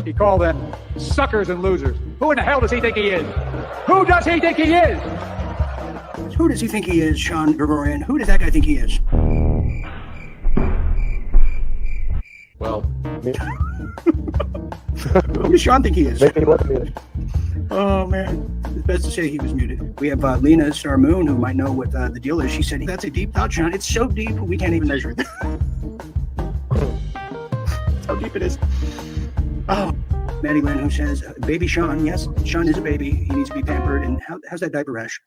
He called them suckers and losers. Who in the hell does he think he is? Who does he think he is? Who does he think he is, Sean Gregorian? Who does that guy think he is? Well, who does Sean think he is? make me look muted. Oh, man. It's best to say he was muted. We have Lena Star Moon, who might know what the deal is. She said, that's a deep thought, Sean. It's so deep, we can't even measure it. How deep it is. Oh, Maddie Lynn, who says, baby Sean. Yes, Sean is a baby. He needs to be pampered. And how's that diaper rash?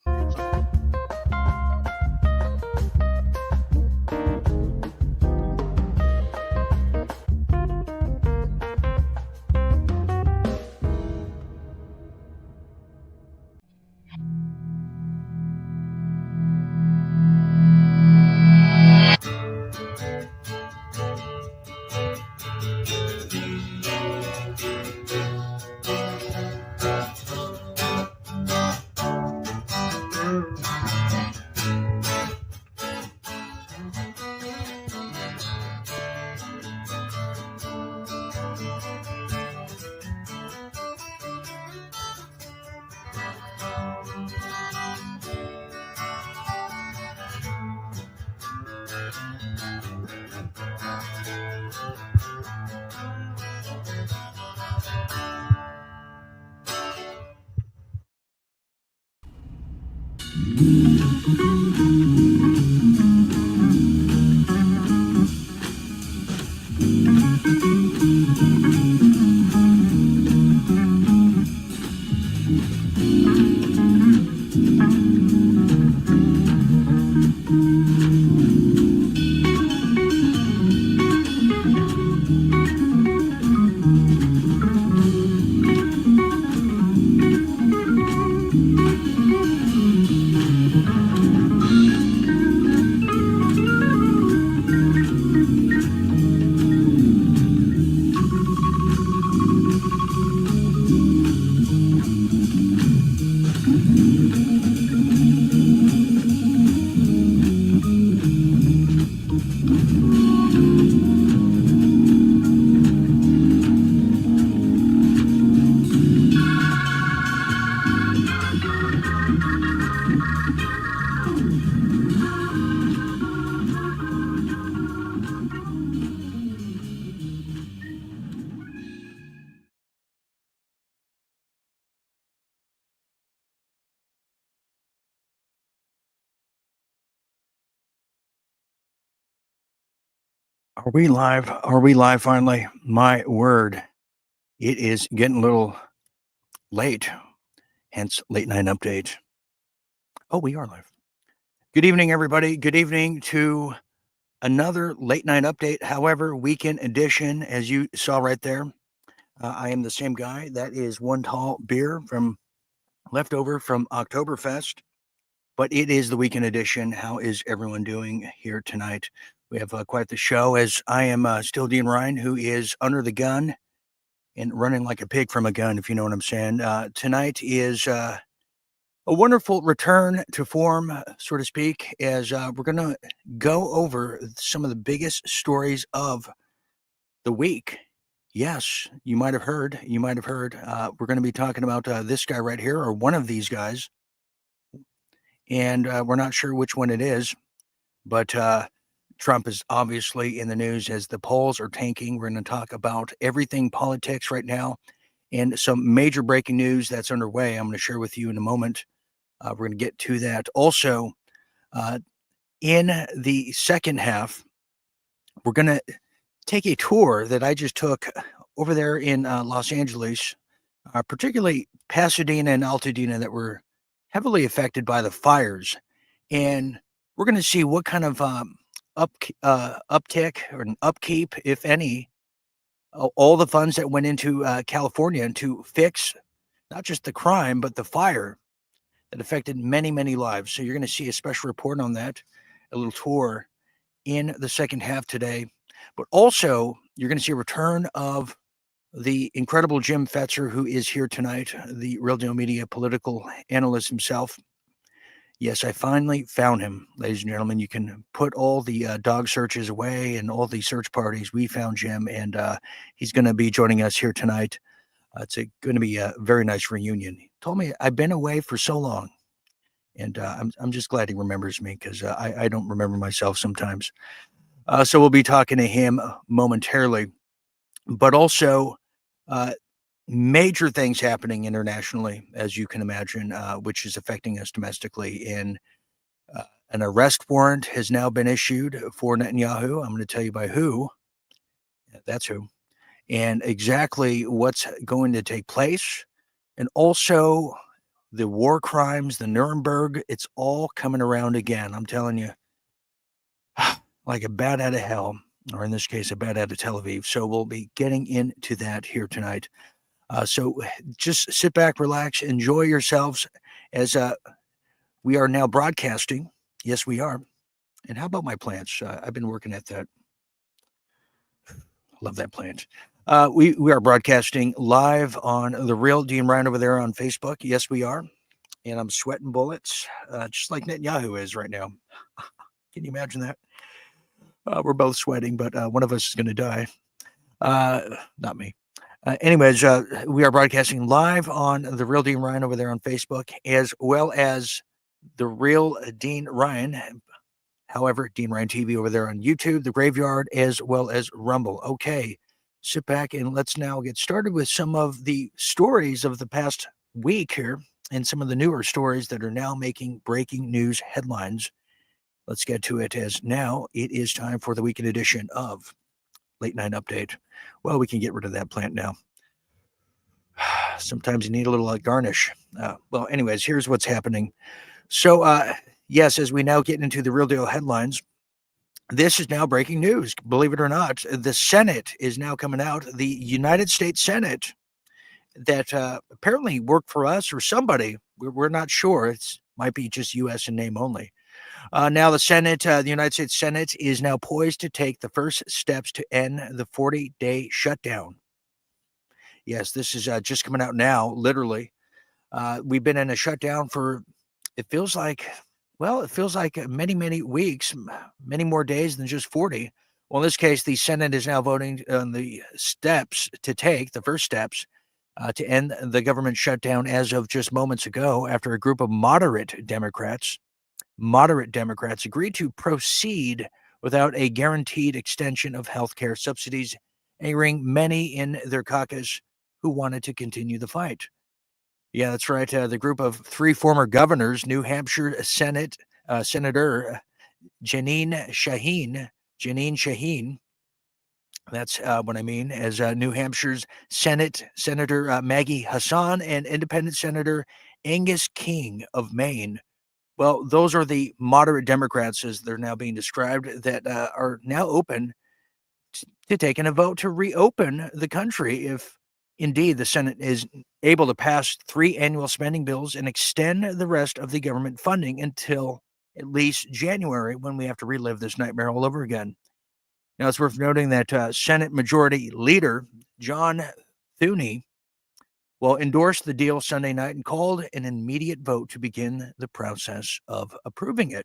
Are we live? Are we live finally? My word. It is getting a little late, hence late night update. Oh, we are live. Good evening, everybody. Good evening to another late night update. However, weekend edition, as you saw right there. I am the same guy. That is one tall beer from leftover from Oktoberfest, but it is the weekend edition. How is everyone doing here tonight? We have quite the show, as I am still TheRealDeanRyan, who is under the gun and running like a pig from a gun, if you know what I'm saying. Tonight is a wonderful return to form, so to speak, as we're going to go over some of the biggest stories of the week. Yes, you might have heard. We're going to be talking about this guy right here, or one of these guys. And we're not sure which one it is, but Trump is obviously in the news as the polls are tanking. We're going to talk about everything politics right now and some major breaking news that's underway. I'm going to share with you in a moment. We're going to get to that. Also, in the second half, we're going to take a tour that I just took over there in Los Angeles, particularly Pasadena and Altadena, that were heavily affected by the fires. And we're going to see what kind of uptick or an upkeep, if any, all the funds that went into California to fix not just the crime, but the fire that affected many, many lives. So you're going to see a special report on that, a little tour in the second half today. But also, you're going to see a return of the incredible Jim Fetzer, who is here tonight, the Real Deal Media political analyst himself. Yes, I finally found him, ladies and gentlemen. You can put all the dog searches away and all the search parties. We found Jim, and he's going to be joining us here tonight It's going to be a very nice reunion. He told me I've been away for so long, and I'm just glad he remembers me because I don't remember myself sometimes. So we'll be talking to him momentarily, but also major things happening internationally, as you can imagine, which is affecting us domestically. And an arrest warrant has now been issued for Netanyahu. I'm going to tell you by who. That's who. And exactly what's going to take place. And also the war crimes, the Nuremberg, it's all coming around again. I'm telling you, like a bat out of hell, or in this case, a bat out of Tel Aviv. So we'll be getting into that here tonight. So just sit back, relax, enjoy yourselves as we are now broadcasting. Yes, we are. And how about my plants? I've been working at that. Love that plant. We are broadcasting live on TheRealDeanRyan over there on Facebook. Yes, we are. And I'm sweating bullets, just like Netanyahu is right now. Can you imagine that? We're both sweating, but one of us is going to die. Not me. Anyways, we are broadcasting live on TheRealDeanRyan over there on Facebook, as well as The Real Dean Ryan. However, Dean Ryan TV over there on YouTube, The Graveyard, as well as Rumble. Okay, sit back and let's now get started with some of the stories of the past week here and some of the newer stories that are now making breaking news headlines. Let's get to it, as now it is time for the weekend edition of Late Night Update. Well, we can get rid of that plant now. Sometimes you need a little garnish. Well, anyways, here's what's happening. So, yes, as we now get into the real deal headlines, this is now breaking news. Believe it or not, the Senate is now coming out. The United States Senate that apparently worked for us or somebody. We're not sure. It might be just U.S. in name only. Now the Senate, the United States Senate, is now poised to take the first steps to end the 40-day shutdown. Yes, this is just coming out now, literally. We've been in a shutdown for, it feels like many, many weeks, many more days than just 40. Well, in this case, the Senate is now voting on the steps to take, the first steps, to end the government shutdown as of just moments ago, after a group of moderate Democrats agreed to proceed without a guaranteed extension of health care subsidies, angering many in their caucus who wanted to continue the fight. Yeah, that's right. The group of three former governors, New Hampshire Senator Jeanine Shaheen, that's what I mean, as New Hampshire's Senator Maggie Hassan, and Independent Senator Angus King of Maine. Well, those are the moderate Democrats, as they're now being described, that are now open to taking a vote to reopen the country if indeed the Senate is able to pass 3 annual spending bills and extend the rest of the government funding until at least January, when we have to relive this nightmare all over again. Now, it's worth noting that Senate Majority Leader John Thune endorsed the deal Sunday night and called an immediate vote to begin the process of approving it.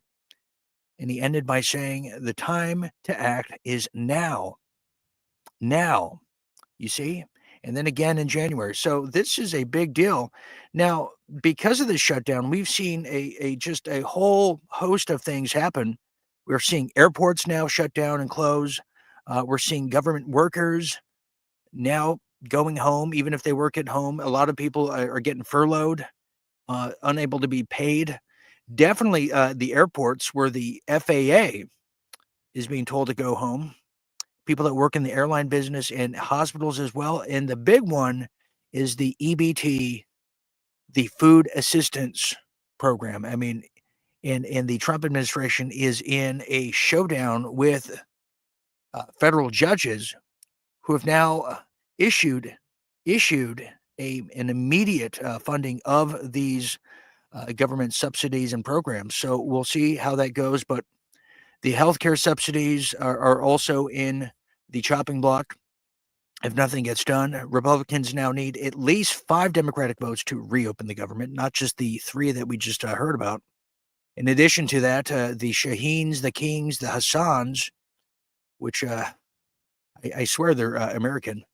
And he ended by saying, "The time to act is now." Now, you see? And then again in January. So this is a big deal. Now, because of the shutdown, we've seen just a whole host of things happen. We're seeing airports now shut down and close. We're seeing government workers now going home, even if they work at home. A lot of people are getting furloughed, unable to be paid. Definitely the airports, where the FAA is being told to go home. People that work in the airline business and hospitals as well. And the big one is the EBT, the Food Assistance Program. I mean, and the Trump administration is in a showdown with federal judges who have now issued an immediate funding of these government subsidies and programs. So we'll see how that goes. But the healthcare subsidies are also in the chopping block if nothing gets done. Republicans now need at least 5 Democratic votes to reopen the government, not just the 3 that we just heard about. In addition to that, the Shaheens, the Kings, the Hassans, which I swear they're American.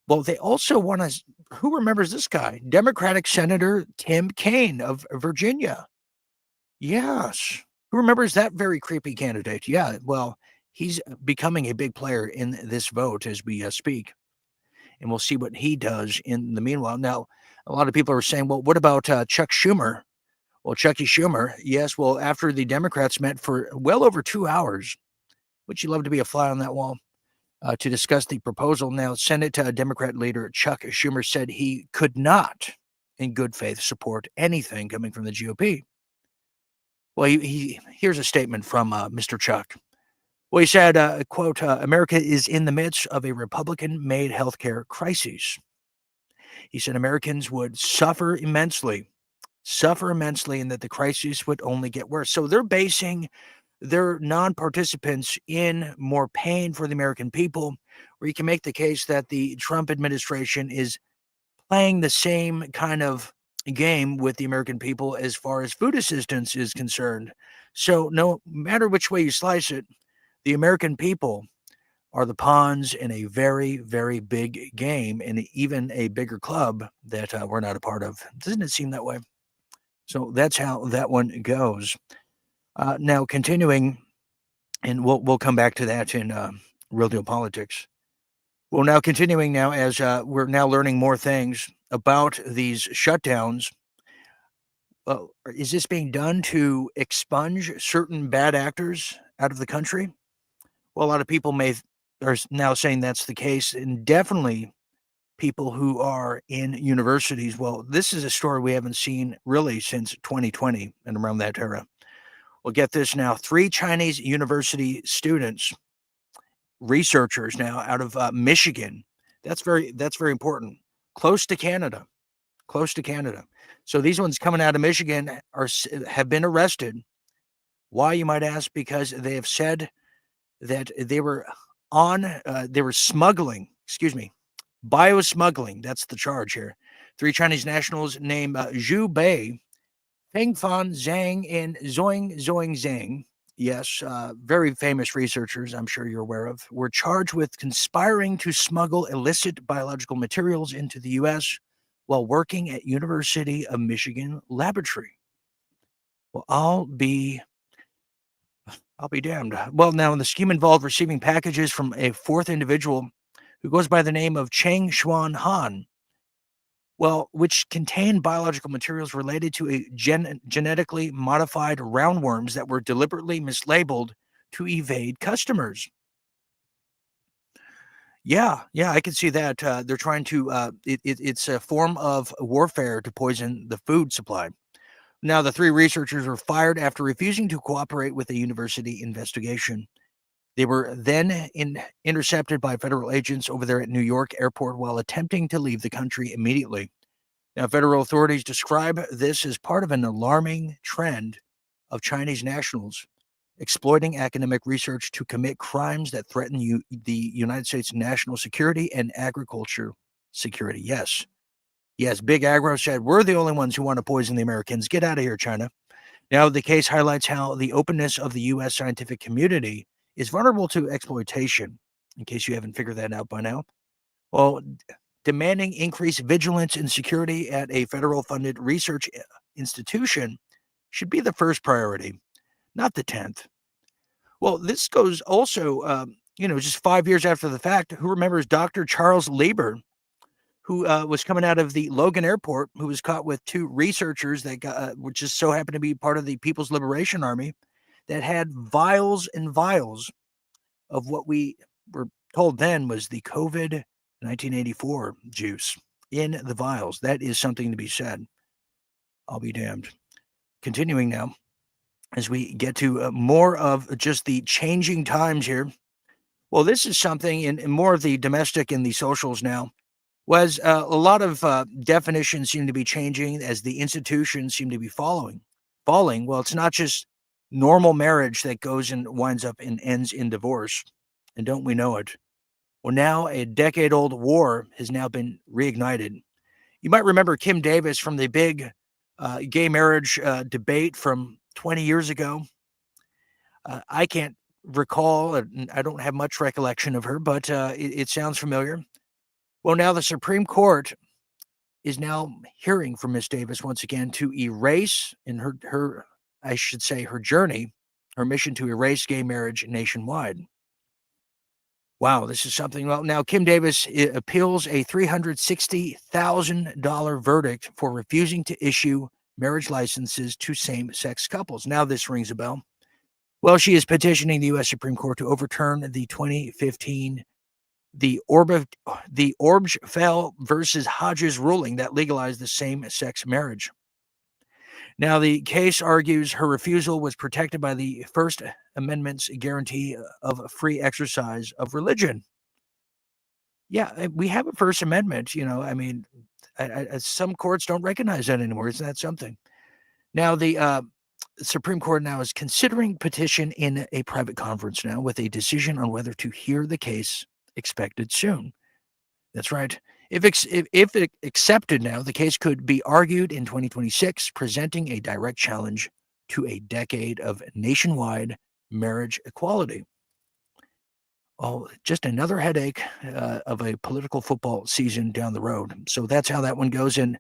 Well, they also want to who remembers this guy? Democratic Senator Tim Kaine of Virginia. Yes. Who remembers that very creepy candidate? Yeah, well, he's becoming a big player in this vote as we speak. And we'll see what he does in the meanwhile. Now, a lot of people are saying, well, what about Chuck Schumer? Well, Chucky Schumer, yes, well, after the Democrats met for well over 2 hours, would you love to be a fly on that wall, to discuss the proposal. Now, Senate Democrat leader Chuck Schumer said he could not, in good faith, support anything coming from the GOP. Well, here's a statement from Mr. Chuck. Well, he said, quote, America is in the midst of a Republican-made healthcare crisis. He said Americans would suffer immensely, and that the crisis would only get worse. So they're basing their non-participants in more pain for the American people, where you can make the case that the Trump administration is playing the same kind of game with the American people as far as food assistance is concerned. So no matter which way you slice it, the American people are the pawns in a very, very big game, and even a bigger club that we're not a part of. Doesn't it seem that way? So that's how that one goes. Now, continuing, and we'll come back to that in Real Deal Politics. Well, now continuing now as we're now learning more things about these shutdowns. Is this being done to expunge certain bad actors out of the country? Well, a lot of people are now saying that's the case, and definitely people who are in universities. Well, this is a story we haven't seen really since 2020 and around that era. Well, get this now. 3 Chinese university students, researchers now out of Michigan. That's very important. Close to Canada. So these ones coming out of Michigan have been arrested. Why, you might ask? Because they have said that they were smuggling, biosmuggling. That's the charge here. 3 Chinese nationals named Zhu Bei, Pengfan Zhang, and Zoing Zhang. Yes, very famous researchers, I'm sure you're aware of, were charged with conspiring to smuggle illicit biological materials into the U.S. while working at University of Michigan laboratory. Well, I'll be damned. Well, now the scheme involved receiving packages from a 4th individual who goes by the name of Cheng Xuan Han, well, which contained biological materials related to a genetically modified roundworms that were deliberately mislabeled to evade customers. Yeah, I can see that. They're trying to, it's a form of warfare to poison the food supply. Now, the 3 researchers were fired after refusing to cooperate with a university investigation. They were then intercepted by federal agents over there at New York airport while attempting to leave the country immediately. Now, federal authorities describe this as part of an alarming trend of Chinese nationals exploiting academic research to commit crimes that threaten the United States national security and agriculture security. Yes, Big Agro said, we're the only ones who want to poison the Americans. Get out of here, China. Now, the case highlights how the openness of the U.S. scientific community is vulnerable to exploitation, in case you haven't figured that out by now. Well, demanding increased vigilance and security at a federal-funded research institution should be the first priority, not the 10th. Well, this goes also, just 5 years after the fact. Who remembers Dr. Charles Lieber, who was coming out of the Logan Airport, who was caught with 2 researchers that got, which just so happened to be part of the People's Liberation Army, that had vials and vials of what we were told then was the COVID 1984 juice in the vials. That is something to be said. I'll be damned. Continuing now, as we get to more of just the changing times here. Well, this is something in more of the domestic and the socials now. Was a lot of definitions seem to be changing as the institutions seem to be falling. Well, it's not just normal marriage that goes and winds up and ends in divorce. And don't we know it? Well, now a decade-old war has now been reignited. You might remember Kim Davis from the big gay marriage debate from 20 years ago. I can't recall, I don't have much recollection of her, but it sounds familiar. Well, now the Supreme Court is now hearing from Miss Davis once again to erase in her I should say her journey, her mission to erase gay marriage nationwide. Wow, this is something. Well, now Kim Davis appeals a $360,000 verdict for refusing to issue marriage licenses to same-sex couples. Now this rings a bell. Well, she is petitioning the U.S. Supreme Court to overturn the 2015 Orbgefell versus Hodges ruling that legalized the same-sex marriage. Now, the case argues her refusal was protected by the First Amendment's guarantee of free exercise of religion. Yeah, we have a First Amendment, I mean, some courts don't recognize that anymore. Isn't that something? Now, the Supreme Court now is considering petition in a private conference now with a decision on whether to hear the case expected soon. That's right. If accepted now, the case could be argued in 2026, presenting a direct challenge to a decade of nationwide marriage equality. Oh, just another headache of a political football season down the road. So that's how that one goes. And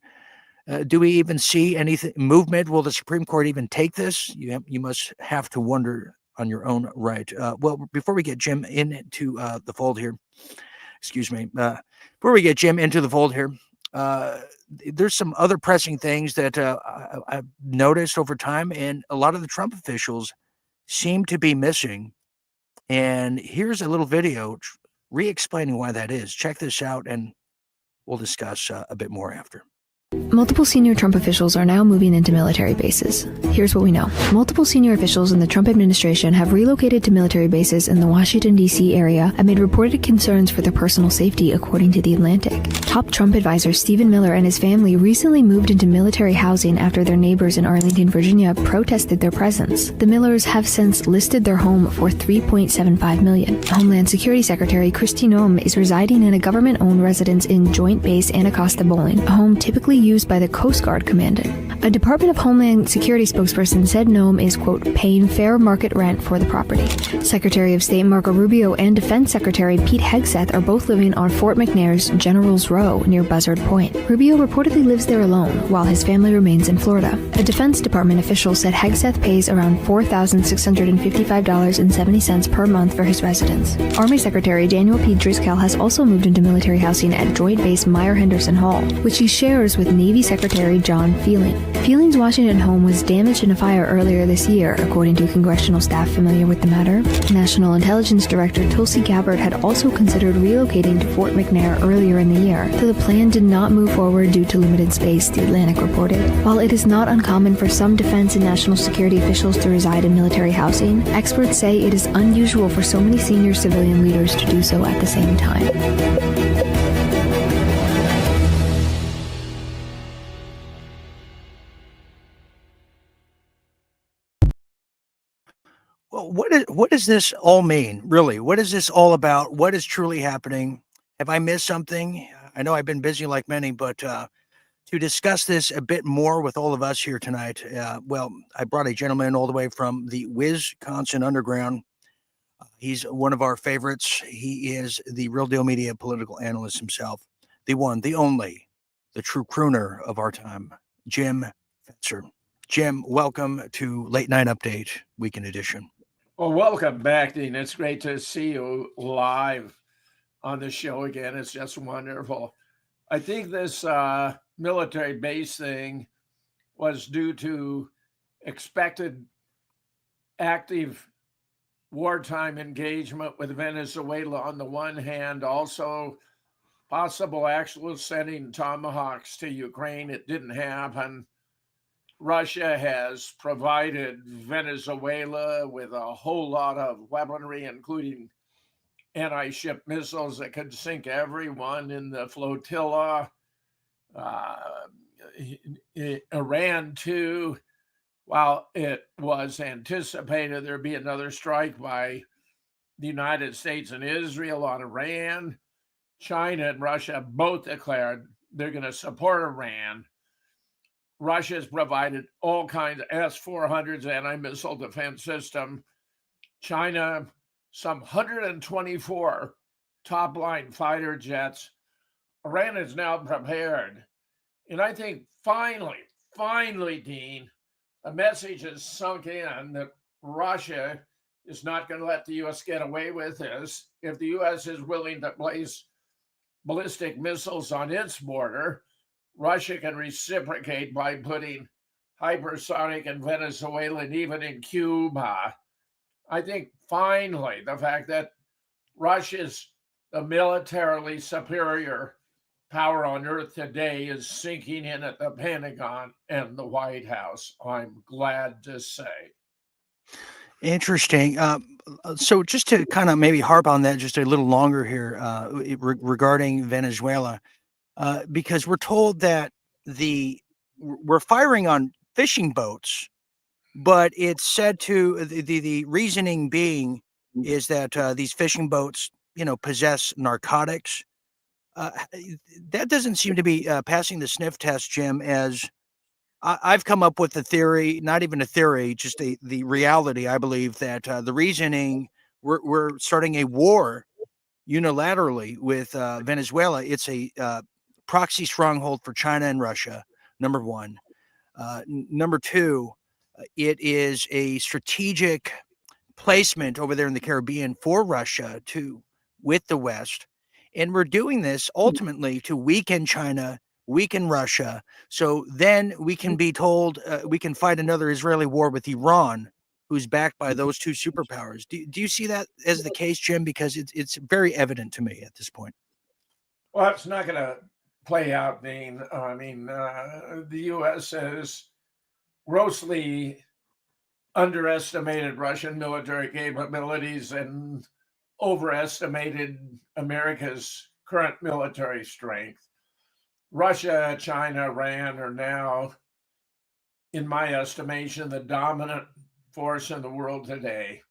do we even see anything movement? Will the Supreme Court even take this? You must have to wonder on your own right. Well, before we get Jim into the fold here, excuse me, before we get Jim into the fold here, there's some other pressing things that I've noticed over time, and a lot of the Trump officials seem to be missing. And here's a little video re-explaining why that is. Check this out, and we'll discuss a bit more after. Multiple senior Trump officials are now moving into military bases. Here's what we know. Multiple senior officials in the Trump administration have relocated to military bases in the Washington, D.C. area amid reported concerns for their personal safety, according to The Atlantic. Top Trump advisor Stephen Miller and his family recently moved into military housing after their neighbors in Arlington, Virginia protested their presence. The Millers have since listed their home for $3.75 million. Homeland Security Secretary Kristi Noem is residing in a government-owned residence in Joint Base Anacostia Bowling, a home typically used by the Coast Guard Commandant. A Department of Homeland Security spokesperson said Noem is, quote, paying fair market rent for the property. Secretary of State Marco Rubio and Defense Secretary Pete Hegseth are both living on Fort McNair's General's Row near Buzzard Point. Rubio reportedly lives there alone, while his family remains in Florida. A Defense Department official said Hegseth pays around $4,655.70 per month for his residence. Army Secretary Daniel P. Driscoll has also moved into military housing at Joint Base Meyer-Henderson Hall, which he shares with Navy Secretary John Feeling. Feeling's Washington home was damaged in a fire earlier this year, according to congressional staff familiar with the matter. National Intelligence Director Tulsi Gabbard had also considered relocating to Fort McNair earlier in the year, though the plan did not move forward due to limited space, The Atlantic reported. While it is not uncommon for some defense and national security officials to reside in military housing, experts say it is unusual for so many senior civilian leaders to do so at the same time. Well, what does this all mean, really? What is this all about? What is truly happening? Have I missed something? I know I've been busy like many, but to discuss this a bit more with all of us here tonight, well, I brought a gentleman all the way from the Wisconsin Underground. He's one of our favorites. He is the Real Deal Media political analyst himself, the one, the only, the true crooner of our time, Jim Fetzer. Jim, welcome to Late Night Update, Weekend Edition. Well, welcome back, Dean. It's great to see you live on the show again. It's just wonderful. I think this military base thing was due to expected active wartime engagement with Venezuela on the one hand, also possible actual sending Tomahawks to Ukraine. It didn't happen. Russia has provided Venezuela with a whole lot of weaponry, including anti-ship missiles that could sink everyone in the flotilla. Iran, too, while it was anticipated there'd be another strike by the United States and Israel on Iran, China and Russia both declared they're going to support Iran. Russia's provided all kinds of S-400s anti-missile defense system. China, some 124 top-line fighter jets. Iran is now prepared And I think finally, Dean, a message has sunk in that Russia is not going to let the U.S. get away with this. If the U.S. is willing to place ballistic missiles on its border, Russia can reciprocate by putting hypersonic in Venezuela and even in Cuba. I think finally the fact that Russia's the militarily superior power on earth today is sinking in at the Pentagon and the White House, I'm glad to say. Interesting. So just to kind of maybe harp on that just a little longer here, regarding Venezuela, because we're told that we're firing on fishing boats, but it's said to the reasoning being is that these fishing boats, possess narcotics. That doesn't seem to be passing the sniff test, Jim. As I've come up with a theory, not even a theory, just the reality. I believe that the reasoning we're starting a war unilaterally with Venezuela. It's a proxy stronghold for China and Russia. Number one. Number two, it is a strategic placement over there in the Caribbean for Russia with the West. And we're doing this ultimately to weaken China, weaken Russia. So then we can be told we can fight another Israeli war with Iran, who's backed by those two superpowers. Do you see that as the case, Jim? Because it's very evident to me at this point. Well, it's not going to play out, Dean. I mean, the U.S. has grossly underestimated Russian military capabilities and overestimated America's current military strength. Russia, China, Iran are now, in my estimation, the dominant force in the world today.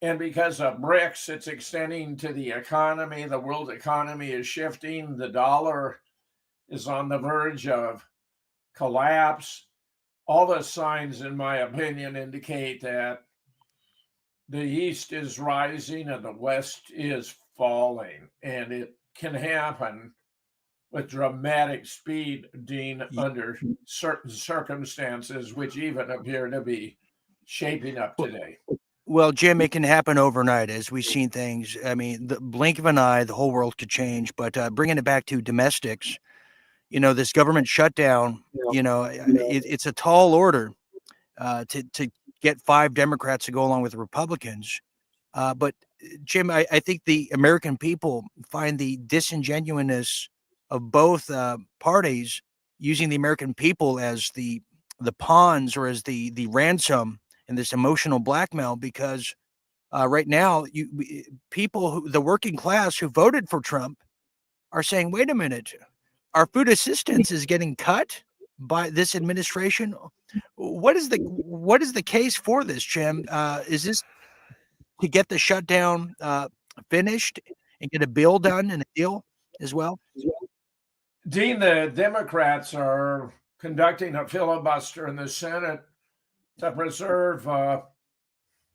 And because of BRICS, it's extending to the economy. The world economy is shifting. The dollar is on the verge of collapse. All the signs, in my opinion, indicate that the East is rising and the West is falling. And it can happen with dramatic speed, Dean, under certain circumstances, which even appear to be shaping up today. Well, Jim, it can happen overnight as we've seen things. I mean, the blink of an eye, the whole world could change. But bringing it back to domestics, this government shutdown, it's a tall order to get 5 Democrats to go along with the Republicans. But Jim, I think the American people find the disingenuousness of both parties using the American people as the pawns or as the ransom in this emotional blackmail, because right now the working class who voted for Trump are saying, wait a minute, our food assistance is getting cut by this administration. What is the case for this, Jim? Is this to get the shutdown finished and get a bill done and a deal as well? Dean, the Democrats are conducting a filibuster in the Senate to preserve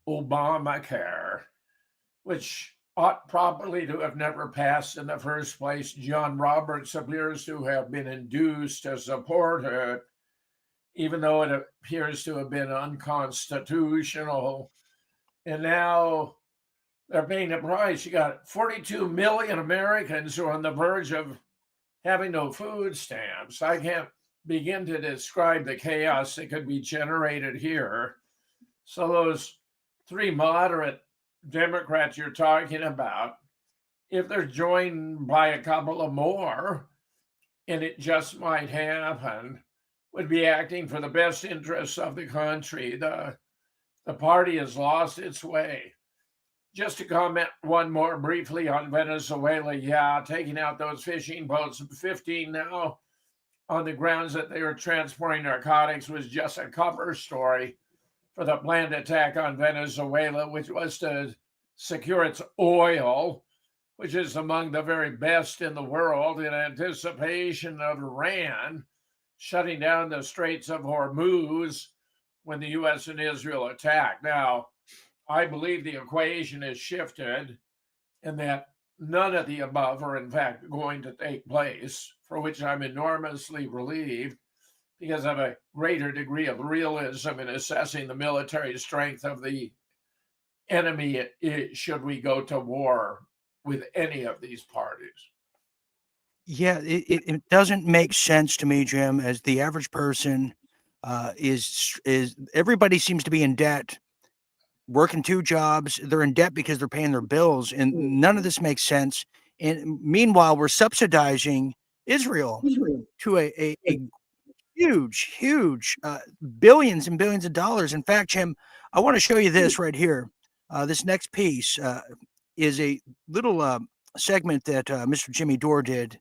Obamacare, which ought probably to have never passed in the first place. John Roberts appears to have been induced to support it, even though it appears to have been unconstitutional. And now they're paying the price. You got 42 million Americans who are on the verge of having no food stamps. I can't begin to describe the chaos that could be generated here. So those 3 moderate Democrats you're talking about, if they're joined by a couple of more, and it just might happen, would be acting for the best interests of the country. The party has lost its way. Just to comment one more briefly on Venezuela, taking out those fishing boats, 15 now, on the grounds that they were transporting narcotics, was just a cover story for the planned attack on Venezuela, which was to secure its oil, which is among the very best in the world, in anticipation of Iran shutting down the Straits of Hormuz when the U.S. and Israel attacked. Now, I believe the equation has shifted and that none of the above are in fact going to take place, for which I'm enormously relieved because I have a greater degree of realism in assessing the military strength of the enemy should we go to war with any of these parties. Yeah, it doesn't make sense to me, Jim, as the average person is everybody seems to be in debt, working 2 jobs. They're in debt because they're paying their bills, and none of this makes sense. And meanwhile, we're subsidizing Israel to a huge billions and billions of dollars. In fact, Jim, I want to show you this right here. This next piece is a little segment that Mr. Jimmy Dore did,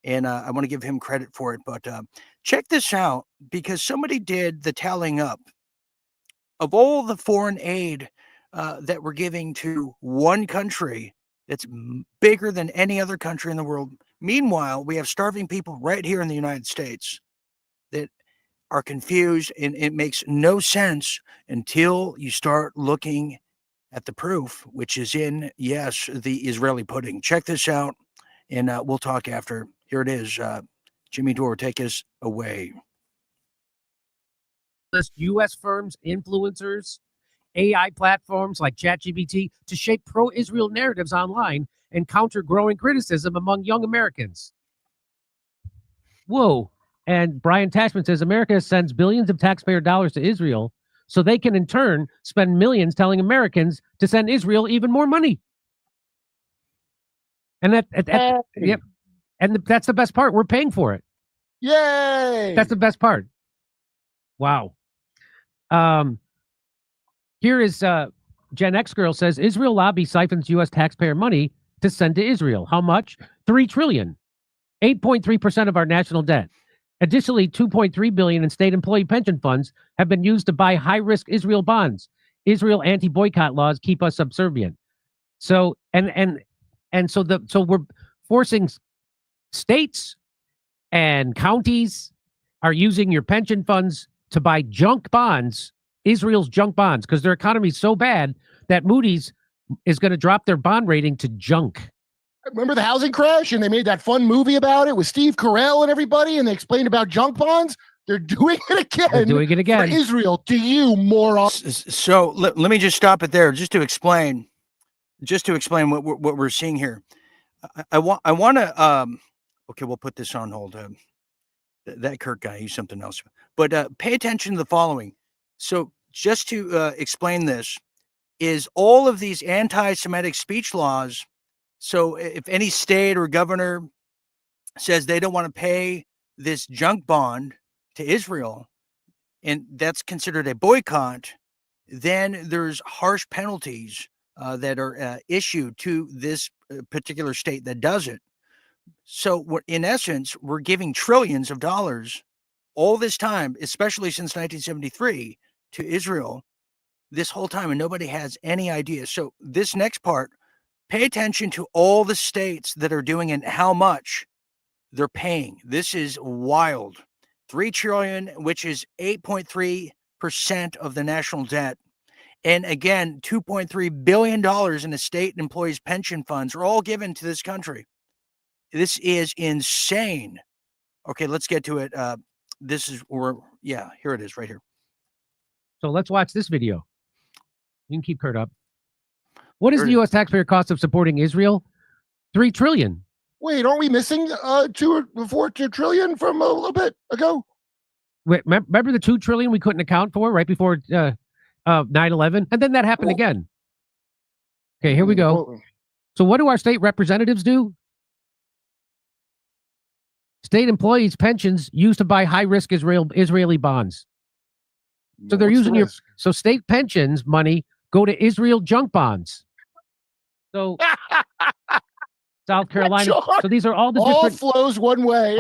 and I want to give him credit for it. But check this out, because somebody did the tallying up of all the foreign aid that we're giving to one country that's bigger than any other country in the world. Meanwhile, we have starving people right here in the United States that are confused, and it makes no sense until you start looking at the proof, which is in, yes, the Israeli pudding. Check this out, and we'll talk after. Here it is. Jimmy Dore, take us away. U.S. firms, influencers, AI platforms like ChatGPT to shape pro-Israel narratives online and counter growing criticism among young Americans. Whoa. And Brian Tashman says America sends billions of taxpayer dollars to Israel so they can in turn spend millions telling Americans to send Israel even more money. And yep. And that's the best part. We're paying for it. Yay! That's the best part. Wow. Here is Gen X girl says Israel lobby siphons U.S. taxpayer money to send to Israel. How much? $3 trillion, 8.3% of our national debt. Additionally, $2.3 billion in state employee pension funds have been used to buy high-risk Israel bonds. Israel anti-boycott laws keep us subservient. So so we're forcing states and counties are using your pension funds to buy junk bonds, Israel's junk bonds, because their economy is so bad that Moody's is going to drop their bond rating to junk. Remember the housing crash, and they made that fun movie about it with Steve Carell and everybody, and they explained about junk bonds? They're doing it again. They're doing it again. For Israel, to you, moron. So let me just stop it there, just to explain what we're seeing here. I want to okay, we'll put this on hold. That Kirk guy, he's something else. But pay attention to the following. So just to explain this, is all of these anti-Semitic speech laws. So if any state or governor says they don't want to pay this junk bond to Israel, and that's considered a boycott, then there's harsh penalties that are issued to this particular state that does it. So in essence, we're giving trillions of dollars all this time, especially since 1973, to Israel this whole time, and nobody has any idea. So this next part, pay attention to all the states that are doing it and how much they're paying. This is wild. $3 trillion, which is 8.3% of the national debt. And again, $2.3 billion in the state and employees' pension funds are all given to this country. This is insane. Okay, let's get to it. This is where, yeah, here it is right here. So let's watch this video. You can keep Kurt up. What is the U.S. taxpayer cost of supporting Israel? $3 trillion. Wait, aren't we missing $2 trillion from a little bit ago? Wait, remember the $2 trillion we couldn't account for right before 9/11, and then that happened again. Okay, here we go. So what do our state representatives do? State employees' pensions used to buy high-risk Israeli bonds. So they're using so state pensions money go to Israel junk bonds. So South Carolina. So these are all the different flows one way.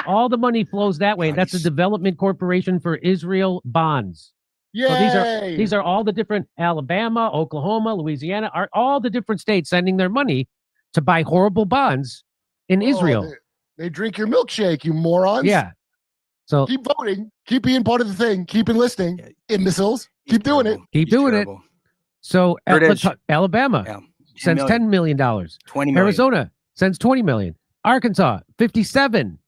all the money flows that way. Nice. That's the Development Corporation for Israel bonds. Yay. So these are all the different Alabama, Oklahoma, Louisiana, are all the different states sending their money to buy horrible bonds in Israel. They drink your milkshake, you morons. Yeah. So keep voting, keep being part of the thing, keep enlisting, imbeciles. Keep doing it. Keep doing it. So Alabama. Yeah. sends million. $10 million. 20 million. Arizona sends 20 million. Arkansas, 57.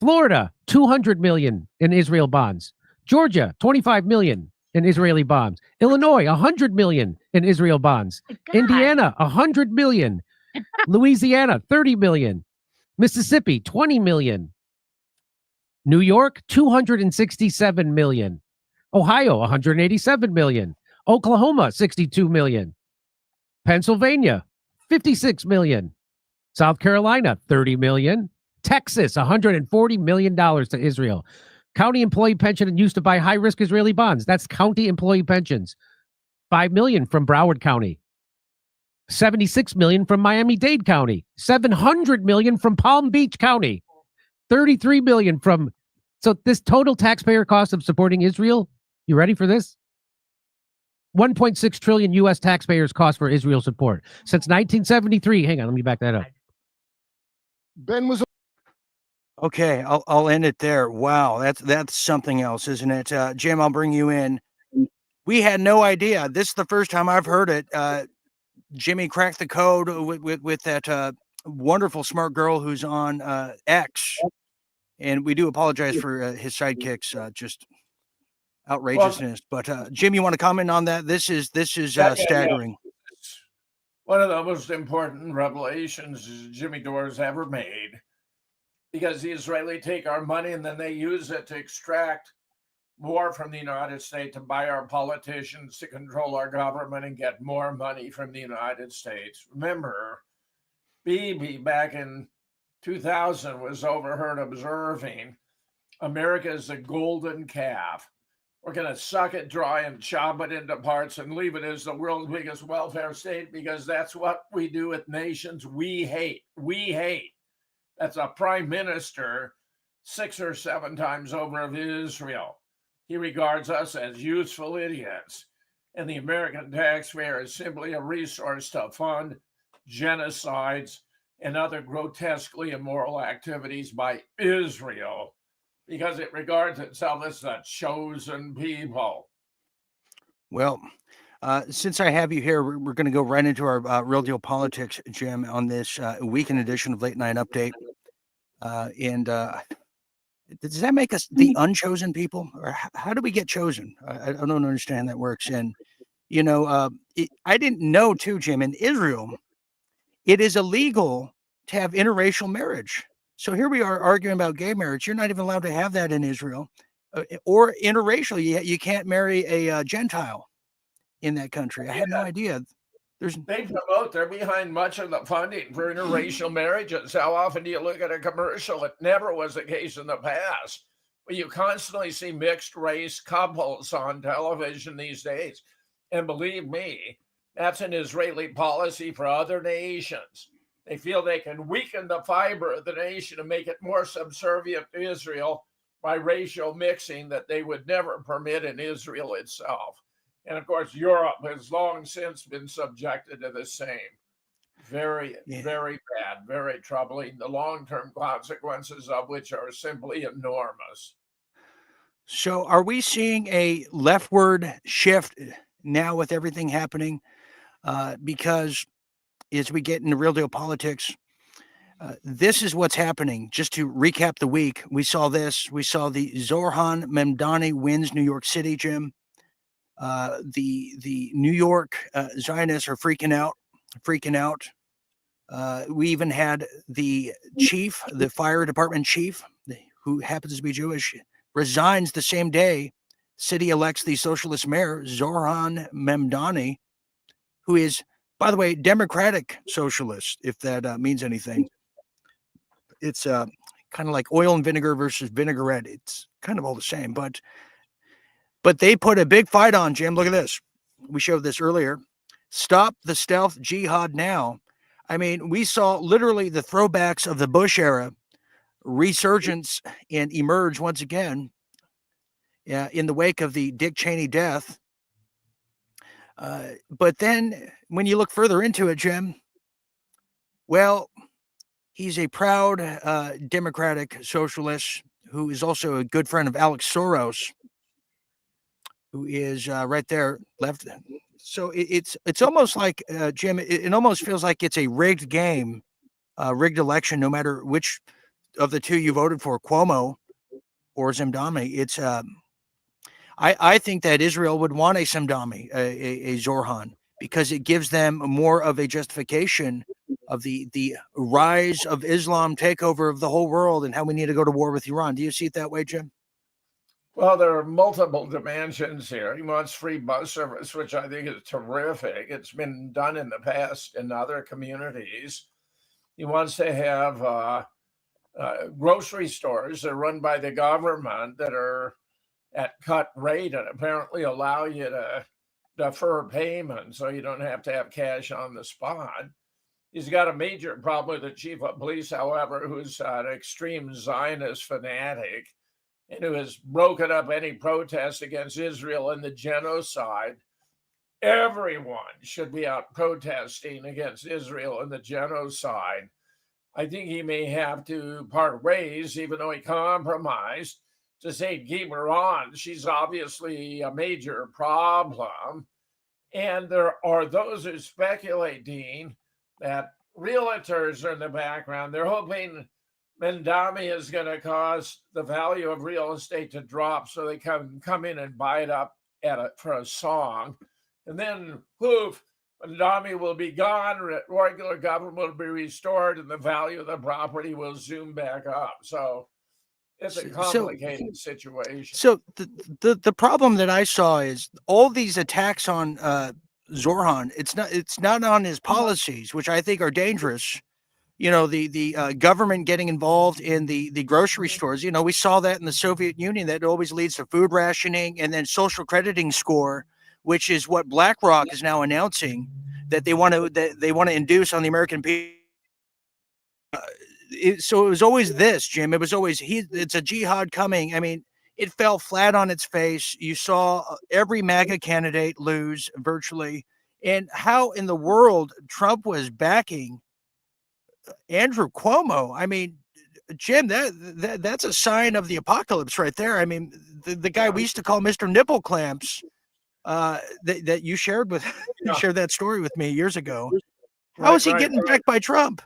Florida, 200 million in Israel bonds. Georgia, 25 million in Israeli bonds. Illinois, 100 million in Israel bonds. Indiana, 100 million. Louisiana, 30 million. Mississippi, 20 million. New York, 267 million. Ohio, 187 million. Oklahoma, 62 million. Pennsylvania, 56 million. South Carolina, 30 million. Texas, $140 million to Israel. County employee pension and used to buy high-risk Israeli bonds. That's county employee pensions. 5 million from Broward County. 76 million from Miami-Dade County. 700 million from Palm Beach County. 33 million from... So this total taxpayer cost of supporting Israel, you ready for this? 1.6 trillion U.S. taxpayers cost for Israel support. Since 1973, hang on, let me back that up. Ben was Okay, I'll end it there. Wow, that's something else, isn't it? Jim, I'll bring you in. We had no idea. This is the first time I've heard it. Jimmy cracked the code with that wonderful smart girl who's on X, and we do apologize for his sidekicks just outrageousness. But Jim, you want to comment on that? This is staggering. One of the most important revelations Jimmy Dore's ever made, because the Israeli take our money and then they use it to extract more from the United States, to buy our politicians, to control our government and get more money from the United States. Remember, Bibi back in 2000 was overheard observing, America is a golden calf. We're going to suck it dry and chop it into parts and leave it as the world's biggest welfare state, because that's what we do with nations we hate. We hate. That's a prime minister 6 or 7 times over of Israel. He regards us as useful idiots. And the American taxpayer is simply a resource to fund genocides and other grotesquely immoral activities by Israel, because it regards itself as the chosen people. Well, since I have you here, we're going to go right into our Real Deal Politics, Jim, on this weekend edition of Late Night Update. Does that make us the unchosen people? Or how do we get chosen? I don't understand how that works. And, I didn't know, too, Jim, in Israel, it is illegal to have interracial marriage. So here we are arguing about gay marriage. You're not even allowed to have that in Israel, or interracial. You can't marry a Gentile in that country. I had no idea. They promote, they're behind much of the funding for interracial marriages. How often do you look at a commercial? It never was the case in the past. But you constantly see mixed race couples on television these days. And believe me, that's an Israeli policy for other nations. They feel they can weaken the fiber of the nation and make it more subservient to Israel by racial mixing that they would never permit in Israel itself. And of course, Europe has long since been subjected to the same. Very, very bad, very troubling. The long-term consequences of which are simply enormous. So are we seeing a leftward shift now with everything happening? Because as we get into Real Deal Politics, this is what's happening. Just to recap the week, we saw this. We saw the Zohran Mamdani wins New York City, Jim. The New York Zionists are freaking out. We even had the chief, the fire department chief, who happens to be Jewish, resigns the same day. City elects the socialist mayor, Zohran Mamdani, who is, by the way, Democratic socialist, if that means anything. It's kind of like oil and vinegar versus vinaigrette. It's kind of all the same, but they put a big fight on, Jim. Look at this. We showed this earlier. Stop the stealth jihad now. I mean, we saw literally the throwbacks of the Bush era resurgence and emerge once again in the wake of the Dick Cheney death. But then when you look further into it, Jim, well, he's a proud Democratic socialist who is also a good friend of Alex Soros, who is right there, left So it's almost like Jim. It almost feels like it's a rigged game, rigged election. No matter which of the two you voted for, Cuomo or Zimdami, it's. I think that Israel would want a Zimdami, a Zorhan, because it gives them more of a justification of the rise of Islam takeover of the whole world and how we need to go to war with Iran. Do you see it that way, Jim? Well, there are multiple dimensions here. He wants free bus service, which I think is terrific. It's been done in the past in other communities. He wants to have grocery stores that are run by the government that are at cut rate and apparently allow you to defer payment so you don't have to have cash on the spot. He's got a major problem with the chief of police, however, who's an extreme Zionist fanatic and who has broken up any protest against Israel and the genocide. Everyone should be out protesting against Israel and the genocide. I think he may have to part ways, even though he compromised, to say, keep her on. She's obviously a major problem. And there are those who speculate, Dean, that realtors are in the background. They're hoping Mandami is going to cause the value of real estate to drop so they can come in and buy it up for a song. And then, poof, Mandami will be gone, regular government will be restored, and the value of the property will zoom back up. So it's a complicated situation. So the problem that I saw is all these attacks on Zorhan. It's not on his policies, which I think are dangerous. You know, the government getting involved in the grocery stores. You know, we saw that in the Soviet Union. That always leads to food rationing and then social crediting score, which is what BlackRock is now announcing that they want to induce on the American people. So it was always this, Jim. It was always it's a jihad coming. I mean, it fell flat on its face. You saw every MAGA candidate lose virtually. And how in the world Trump was backing Andrew Cuomo. I mean, Jim, that's a sign of the apocalypse right there. I mean, the guy we used to call Mr. Nipple Clamps, that you shared with you shared that story with me years ago. How is he getting backed by Trump?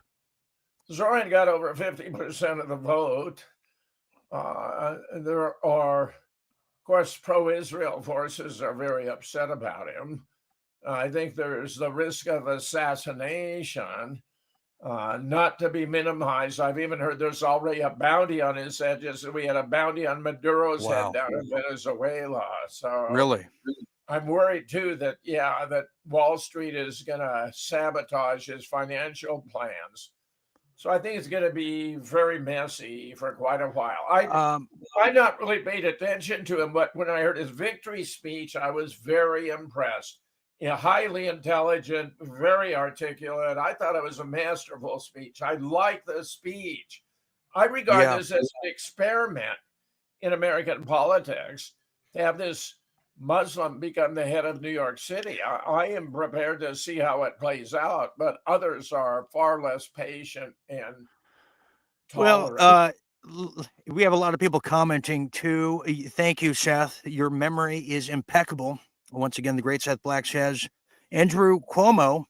Zoran got over 50% of the vote. There are, of course, pro-Israel forces are very upset about him. I think there's the risk of assassination, not to be minimized. I've even heard there's already a bounty on his head, just as we had a bounty on Maduro's head down in Venezuela. So really, I'm worried too that that Wall Street is going to sabotage his financial plans. So I think it's going to be very messy for quite a while. I not really paid attention to him, but when I heard his victory speech, I was very impressed. Highly intelligent, very articulate. I thought it was a masterful speech. I like the speech. I regard this as an experiment in American politics to have this Muslim become the head of New York City. I am prepared to see how it plays out, but others are far less patient and tolerant. Well, we have a lot of people commenting too. Thank you, Seth. Your memory is impeccable. Once again, the great Seth Black says Andrew Cuomo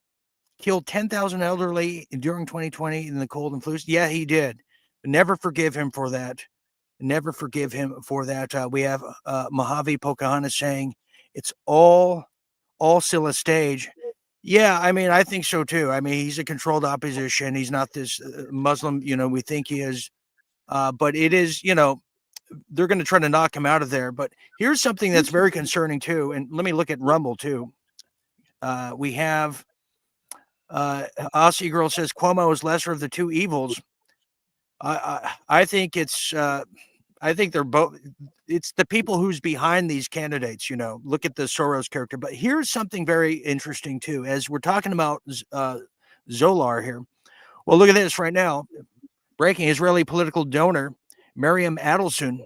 killed 10,000 elderly during 2020 in the cold and flu. Yeah, he did. Never forgive him for that. Never forgive him for that. We have Mojave Pocahontas saying it's all still a stage. Yeah, I mean, I think so too. I mean, he's a controlled opposition. He's not this Muslim, we think he is. But it is, they're going to try to knock him out of there. But here's something that's very concerning too. And let me look at Rumble too. We have Aussie Girl says Cuomo is lesser of the two evils. I think it's I think they're both. It's the people who's behind these candidates. Look at the Soros character. But here's something very interesting too, as we're talking about Zolar here. Well, look at this right now. Breaking: Israeli political donor Miriam Adelson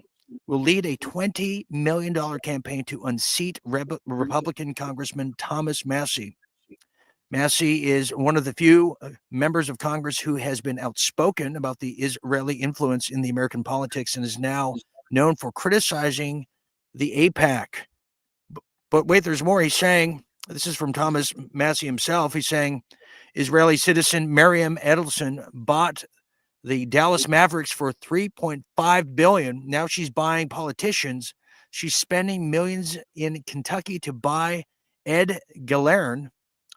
will lead a $20 million campaign to unseat Republican Congressman Thomas Massie. Massie is one of the few members of Congress who has been outspoken about the Israeli influence in the American politics and is now known for criticizing the AIPAC. But wait, there's more. He's saying This is from Thomas Massey himself. He's saying Israeli citizen Miriam Edelson bought the Dallas Mavericks for $3.5 billion. Now she's buying politicians. She's spending millions in Kentucky to buy Ed Galern,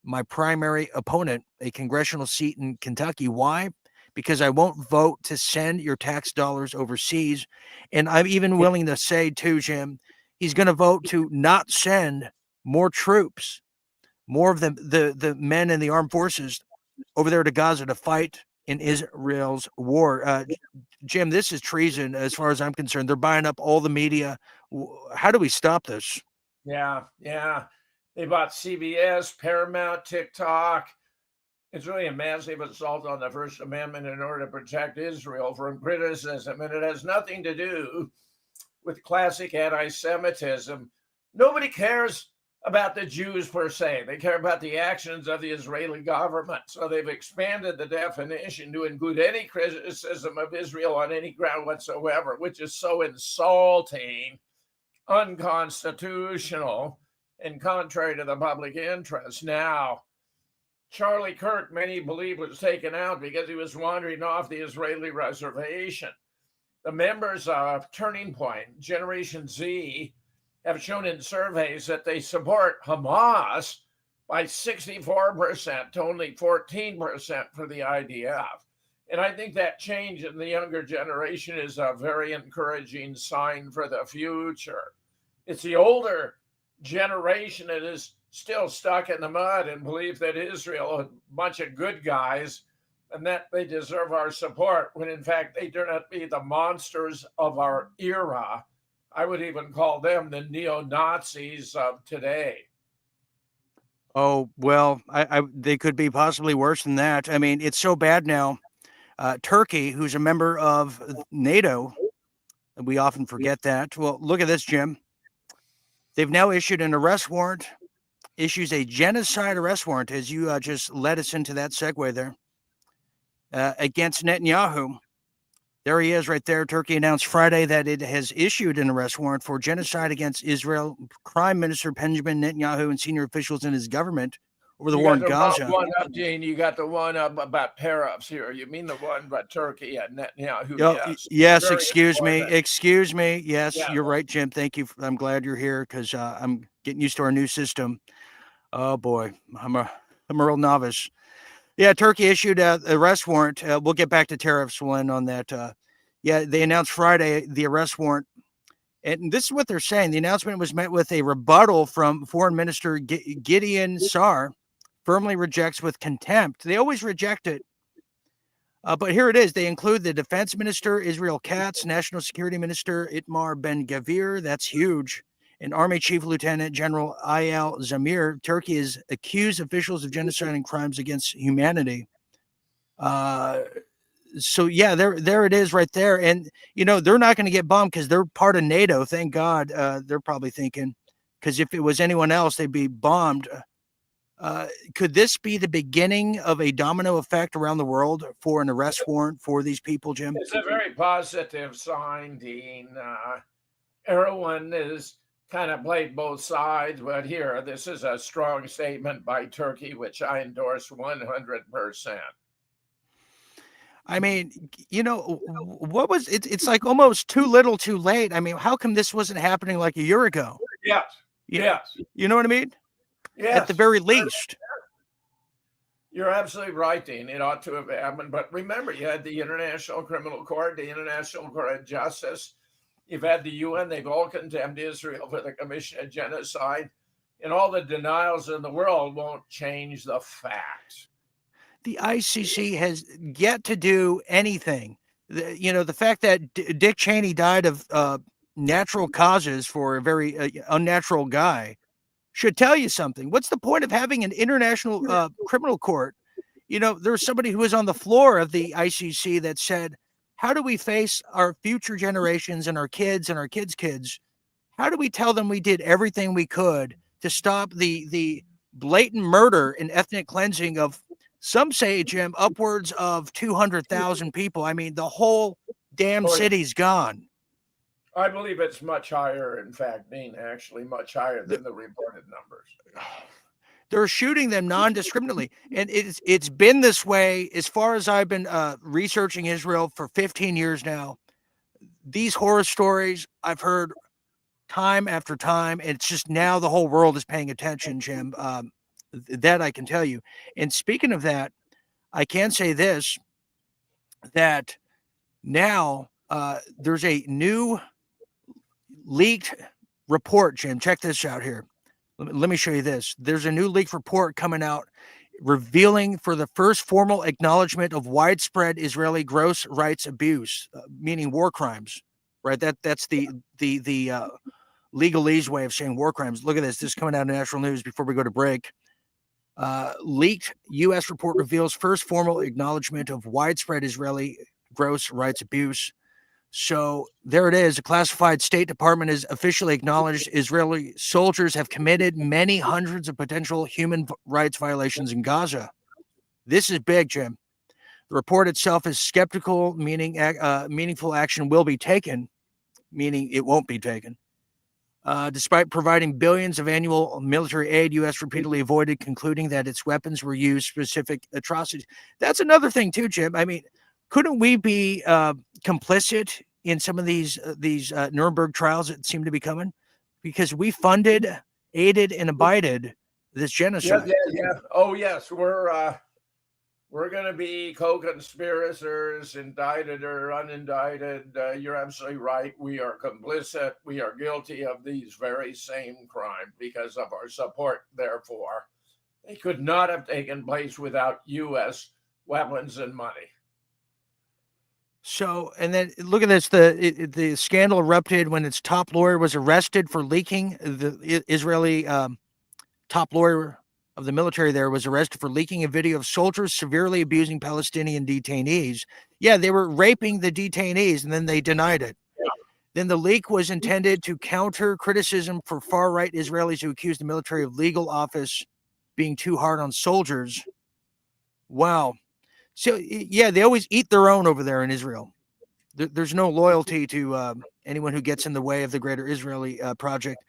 my primary opponent, a congressional seat in Kentucky. Why? Because I won't vote to send your tax dollars overseas. And I'm even willing to say, too, Jim, he's going to vote to not send more troops, more of the men in the armed forces over there to Gaza to fight in Israel's war. Jim, this is treason as far as I'm concerned. They're buying up all the media. How do we stop this? Yeah. They bought CBS, Paramount, TikTok. It's really a massive assault on the First Amendment in order to protect Israel from criticism, and it has nothing to do with classic anti-Semitism. Nobody cares about the Jews per se. They care about the actions of the Israeli government. So they've expanded the definition to include any criticism of Israel on any ground whatsoever, which is so insulting, unconstitutional, and contrary to the public interest. Now, Charlie Kirk, many believe, was taken out because he was wandering off the Israeli reservation. The members of Turning Point, Generation Z, have shown in surveys that they support Hamas by 64% to only 14% for the IDF. And I think that change in the younger generation is a very encouraging sign for the future. It's the older generation that is still stuck in the mud and believe that Israel is a bunch of good guys and that they deserve our support, when in fact they turn out to be the monsters of our era. I would even call them the neo-Nazis of today. Oh, well, they could be possibly worse than that. I mean, it's so bad now. Turkey, who's a member of NATO, we often forget that. Well, look at this, Jim. They've now issued an arrest warrant, issues a genocide arrest warrant, as you just led us into that segue there, against Netanyahu. There he is right there. Turkey announced Friday that it has issued an arrest warrant for genocide against Israel. Prime Minister Benjamin Netanyahu and senior officials in his government over the war in Gaza. You got the one up about tariffs here. You mean the one about Turkey and Netanyahu? Yes, excuse me. Yes, yeah. You're right, Jim. Thank you. I'm glad you're here because I'm getting used to our new system. Oh, boy. I'm a real novice. Yeah, Turkey issued an arrest warrant. We'll get back to tariffs one on that. They announced Friday the arrest warrant. And this is what they're saying. The announcement was met with a rebuttal from Foreign Minister Gideon Saar. Firmly rejects with contempt. They always reject it. But here it is. They include the Defense Minister, Israel Katz, National Security Minister, Itamar Ben-Gvir. That's huge. And Army Chief Lieutenant General Eyal Zamir. Turkey has accused officials of genocide and crimes against humanity. So, yeah, there it is right there. And, they're not going to get bombed because they're part of NATO. Thank God. They're probably thinking, because if it was anyone else, they'd be bombed. Could this be the beginning of a domino effect around the world for an arrest warrant for these people, Jim? It's a very positive sign, Dean. Everyone is kind of played both sides, but here, this is a strong statement by Turkey, which I endorse 100%. I mean, what was it? It's like almost too little, too late. I mean, how come this wasn't happening like a year ago? Yes. Yes. You know what I mean? Yes. At the very least. You're absolutely right, Dean. It ought to have happened. But remember, you had the International Criminal Court, the International Court of Justice. You've had the UN. They've all condemned Israel for the commission of genocide. And all the denials in the world won't change the facts. The ICC has yet to do anything. The fact that Dick Cheney died of natural causes for a very unnatural guy should tell you something. What's the point of having an international criminal court? There's somebody who was on the floor of the ICC that said, how do we face our future generations and our kids and our kids' kids? How do we tell them we did everything we could to stop the blatant murder and ethnic cleansing of, some say, Jim, upwards of 200,000 people? I mean, the whole damn city's gone. I believe it's much higher, in fact, Dean, actually much higher than the reported numbers. They're shooting them non-discriminately, and it's been this way as far as I've been researching Israel for 15 years now. These horror stories I've heard time after time, and it's just now the whole world is paying attention, Jim. That I can tell you. And speaking of that, I can say this, that now there's a new leaked report, Jim. Check this out here. Let me show you this. There's a new leaked report coming out revealing for the first formal acknowledgement of widespread Israeli gross rights abuse, meaning war crimes, right? That's the legalese way of saying war crimes. Look at this. This is coming out of national news before we go to break. Leaked U.S. report reveals first formal acknowledgement of widespread Israeli gross rights abuse. So there it is. A classified State Department has officially acknowledged Israeli soldiers have committed many hundreds of potential human rights violations in Gaza. This is big, Jim. The report itself is skeptical, meaning meaningful action will be taken, meaning it won't be taken. Despite providing billions of annual military aid, U.S. repeatedly avoided concluding that its weapons were used for specific atrocities. That's another thing too, Jim. I mean, couldn't we be complicit in some of these Nuremberg trials that seem to be coming? Because we funded, aided, and abided this genocide. Yeah. Oh, yes. We're going to be co-conspirators, indicted or unindicted. You're absolutely right. We are complicit. We are guilty of these very same crimes because of our support. Therefore, they could not have taken place without U.S. weapons and money. So, and then look at this. The scandal erupted when its top lawyer was arrested for leaking. The Israeli top lawyer of the military there was arrested for leaking a video of soldiers severely abusing Palestinian detainees. Yeah, they were raping the detainees, and then they denied it. Yeah. Then the leak was intended to counter criticism for far-right Israelis who accused the military of legal office being too hard on soldiers. Wow. So, yeah, they always eat their own over there in Israel. There's no loyalty to anyone who gets in the way of the greater Israeli project.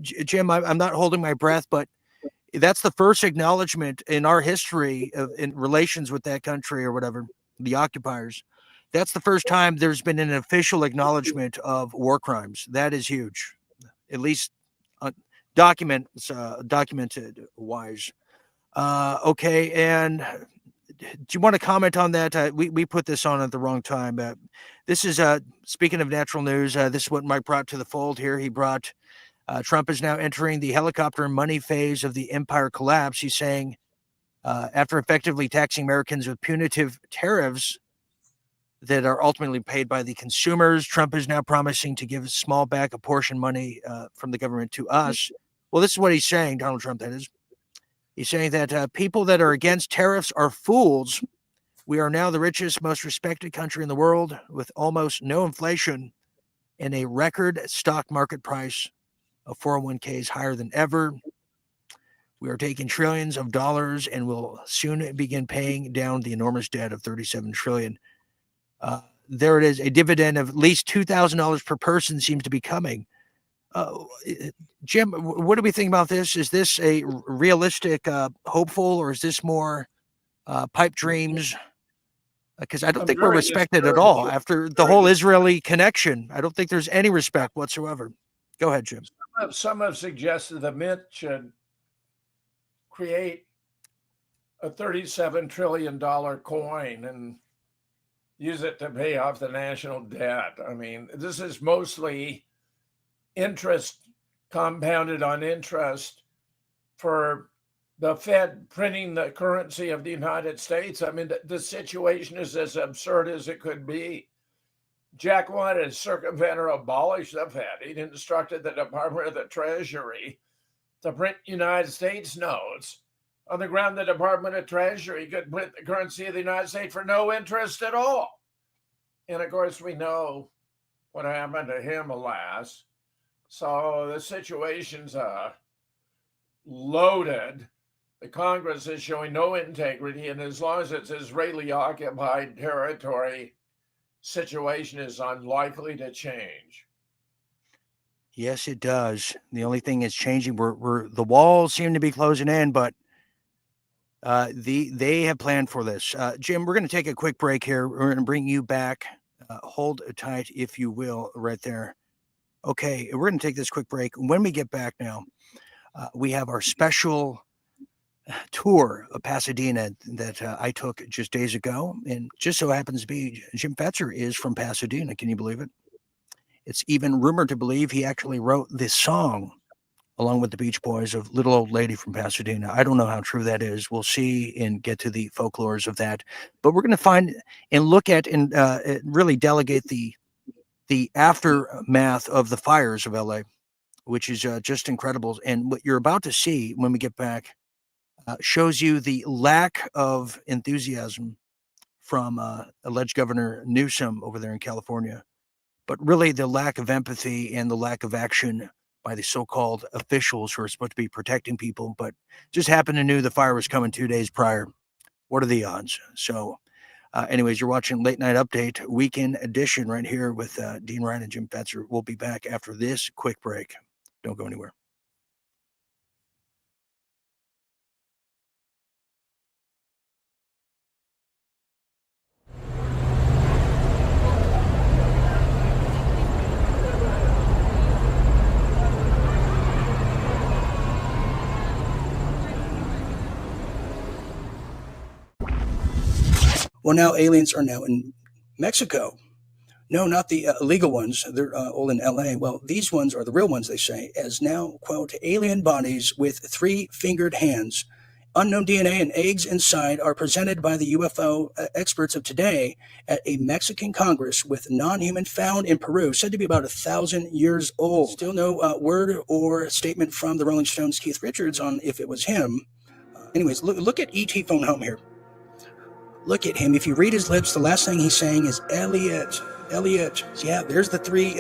Jim, I'm not holding my breath, but that's the first acknowledgement in our history in relations with that country or whatever, the occupiers. That's the first time there's been an official acknowledgement of war crimes. That is huge, at least documented wise. Okay, and do you want to comment on that? We put this on at the wrong time. This is, speaking of natural news, this is what Mike brought to the fold here. He brought Trump is now entering the helicopter and money phase of the empire collapse. He's saying after effectively taxing Americans with punitive tariffs that are ultimately paid by the consumers, Trump is now promising to give small back apportion money from the government to us. Well, this is what he's saying, Donald Trump, that is. He's saying that people that are against tariffs are fools. We are now the richest, most respected country in the world with almost no inflation and a record stock market price of 401ks higher than ever. We are taking trillions of dollars and will soon begin paying down the enormous debt of $37 trillion. There it is. A dividend of at least $2,000 per person seems to be coming. Jim, what do we think about this? Is this a realistic, hopeful, or is this more pipe dreams? Because I don't think we're respected at all after the whole Israeli connection. I don't think there's any respect whatsoever. Go ahead, Jim. Some have suggested the Mint should create a $37 trillion coin and use it to pay off the national debt. I mean, this is mostly interest compounded on interest for the Fed printing the currency of the United States. I mean, the situation is as absurd as it could be. Jack wanted to circumvent or abolish the Fed. He instructed the Department of the Treasury to print United States notes on the ground the Department of Treasury could print the currency of the United States for no interest at all. And of course, we know what happened to him, alas. So the situation's loaded. The Congress is showing no integrity, and as long as it's Israeli-occupied territory, situation is unlikely to change. Yes, it does. The only thing is changing. The walls seem to be closing in, but they have planned for this. Jim, we're going to take a quick break here. We're going to bring you back. Hold tight, if you will, right there. Okay, we're going to take this quick break. When we get back now, we have our special tour of Pasadena that I took just days ago, and just so happens to be Jim Fetzer is from Pasadena. Can you believe it? It's even rumored to believe he actually wrote this song along with the Beach Boys of Little Old Lady from Pasadena. I don't know how true that is. We'll see and get to the folklores of that. But we're going to find and look at and really delegate the aftermath of the fires of LA, which is just incredible. And what you're about to see when we get back shows you the lack of enthusiasm from alleged Governor Newsom over there in California, but really the lack of empathy and the lack of action by the so-called officials who are supposed to be protecting people, but just happened to know the fire was coming 2 days prior. What are the odds? So anyways, you're watching Late Night Update Weekend Edition right here with Dean Ryan and Jim Fetzer. We'll be back after this quick break. Don't go anywhere. Well, now aliens are now in Mexico. No, not the illegal ones. They're all in LA. Well, these ones are the real ones, they say, as now, quote, alien bodies with 3-fingered hands. Unknown DNA and eggs inside are presented by the UFO experts of today at a Mexican Congress with non-human found in Peru, said to be about 1,000 years old. Still no word or statement from the Rolling Stones' Keith Richards on if it was him. Anyways, look at E.T. Phone Home here. Look at him. If you read his lips, the last thing he's saying is Elliot. Elliot. Yeah, there's the three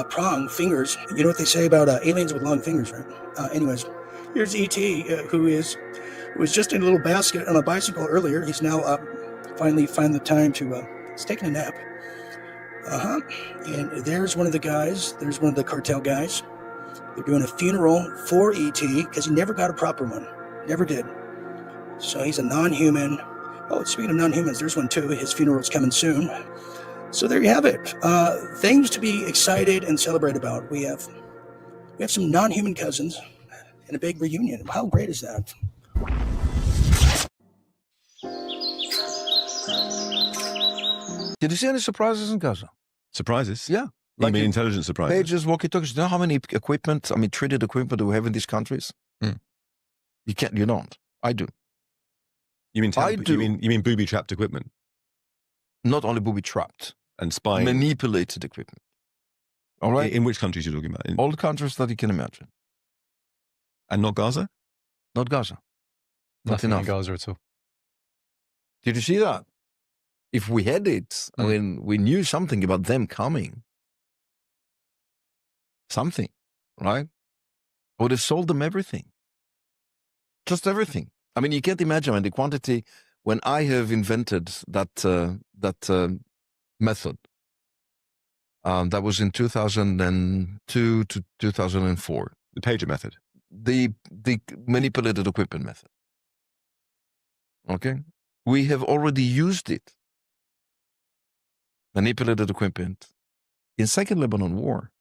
prong fingers. You know what they say about aliens with long fingers, right? Anyways, here's E.T., who was just in a little basket on a bicycle earlier. He's now finally found the time to. He's taking a nap. And there's one of the guys. There's one of the cartel guys. They're doing a funeral for E.T. because he never got a proper one. Never did. So he's a non-human. Oh, speaking of non-humans, there's one too. His funeral's coming soon. So there you have it. Things to be excited and celebrate about. We have some non-human cousins and a big reunion. How great is that? Did you see any surprises in Gaza? Surprises? Yeah. You mean intelligence surprises? Pages, walkie-talkies. Do you know how many treated equipment do we have in these countries? You don't. I do. You mean booby-trapped equipment? Not only booby-trapped. And spying? Manipulated equipment. All right? In which countries are you talking about? All the countries that you can imagine. And not Gaza? Not Gaza. Nothing enough. in Gaza at all. Did you see that? If we had it, I mean, we knew something about them coming. Something, right? Would have sold them everything. Just everything. I mean, you can't imagine the quantity. When I have invented that method, that was in 2002 to 2004. The pager method. The manipulated equipment method. Okay? We have already used it. Manipulated equipment in Second Lebanon War.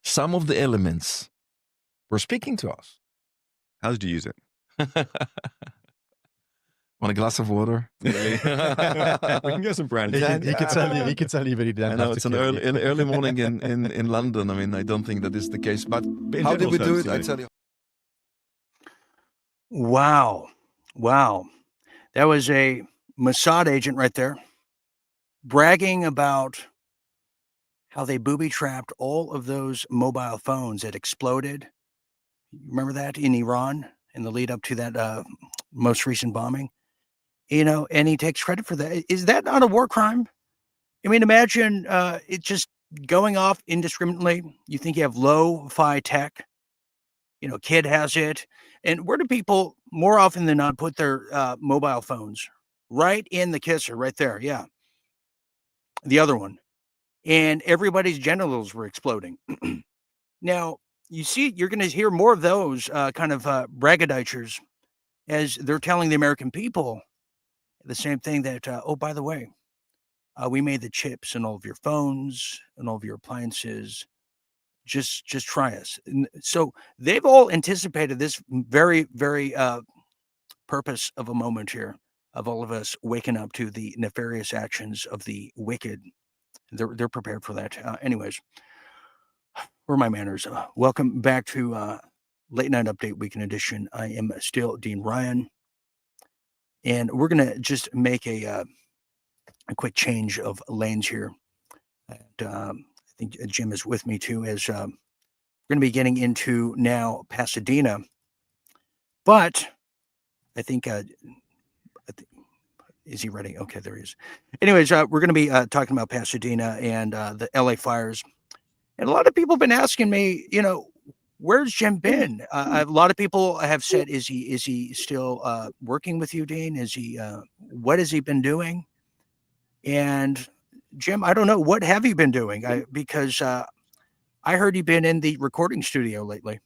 Some of the elements were speaking to us. How did you use it? Want a glass of water? We can get some brandy. He could tell you, but he didn't. I know have it's to an early morning in London. I mean, I don't think that is the case. But in how did we do general it? terms, I tell you. Wow. That was a Mossad agent right there bragging about how they booby-trapped all of those mobile phones that exploded. Remember that in Iran in the lead up to that most recent bombing? And he takes credit for that. Is that not a war crime? I mean, imagine it just going off indiscriminately. You think you have lo-fi tech. Kid has it. And where do people more often than not put their mobile phones? Right in the kisser, right there. Yeah. The other one. and everybody's genitals were exploding. Now, you see, you're going to hear more of those kind of braggadocious as they're telling the American people the same thing that, oh, by the way, we made the chips in all of your phones and all of your appliances. Just try us. So they've all anticipated this very, very purpose of a moment here of all of us waking up to the nefarious actions of the wicked. They're prepared for that. Anyways, where are my manners? Welcome back to Late Night Update Weekend Edition. I am still Dean Ryan, and we're gonna just make a quick change of lanes here. And I think Jim is with me too, as we're going to be getting into now Pasadena. But I think, is he ready? Okay, there he is. Anyways, we're going to be talking about Pasadena and the LA fires. And a lot of people have been asking me, where's Jim been? A lot of people have said, is he still working with you, Dean? What has he been doing? And Jim, I don't know. What have you been doing? Because I heard you've been in the recording studio lately.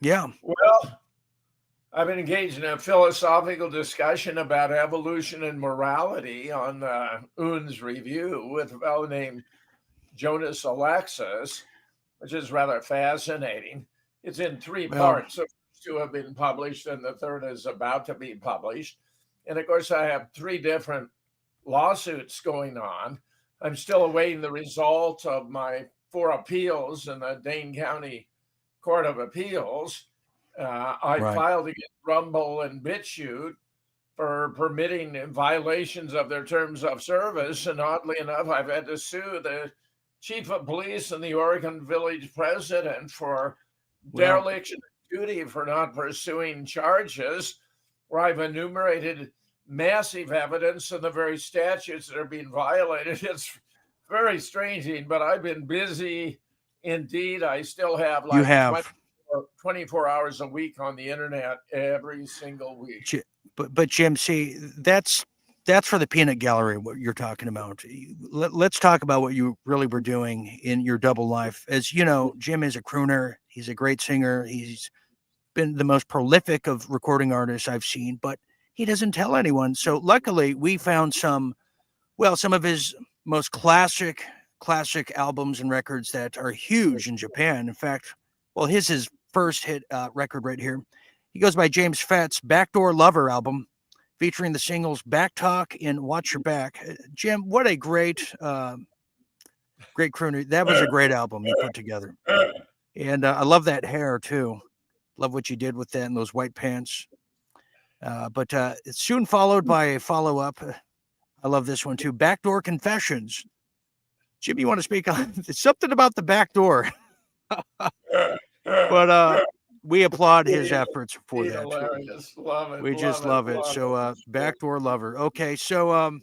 Yeah. Well, I've been engaged in a philosophical discussion about evolution and morality on Un's Review with a fellow named Jonas Alexis, which is rather fascinating. It's in three parts. The first two have been published, and the third is about to be published. And of course, I have three different lawsuits going on. I'm still awaiting the result of my 4 appeals in the Dane County Court of Appeals. I filed against Rumble and BitChute for permitting violations of their terms of service. And oddly enough, I've had to sue the chief of police and the Oregon village president for dereliction of duty for not pursuing charges, where I've enumerated massive evidence of the very statutes that are being violated. It's very strange, but I've been busy indeed. I still have 24 hours a week on the internet every single week. But Jim, see, that's for the peanut gallery, what you're talking about. Let's talk about what you really were doing in your double life. As you know, Jim is a crooner. He's a great singer. He's been the most prolific of recording artists I've seen, but he doesn't tell anyone. So luckily we found some of his most classic albums and records that are huge in Japan. In fact, his first hit record right here. He goes by James Fett's Backdoor Lover album, featuring the singles Back Talk and Watch Your Back. Jim, what a great crooner. That was a great album you put together. And I love that hair too. Love what you did with that and those white pants. But it's soon followed by a follow-up. I love this one too. Backdoor Confessions. Jim, you want to speak on something about the back door? But we applaud his efforts for that. Hilarious. Love it. We just love it. So Backdoor Lover. Okay, so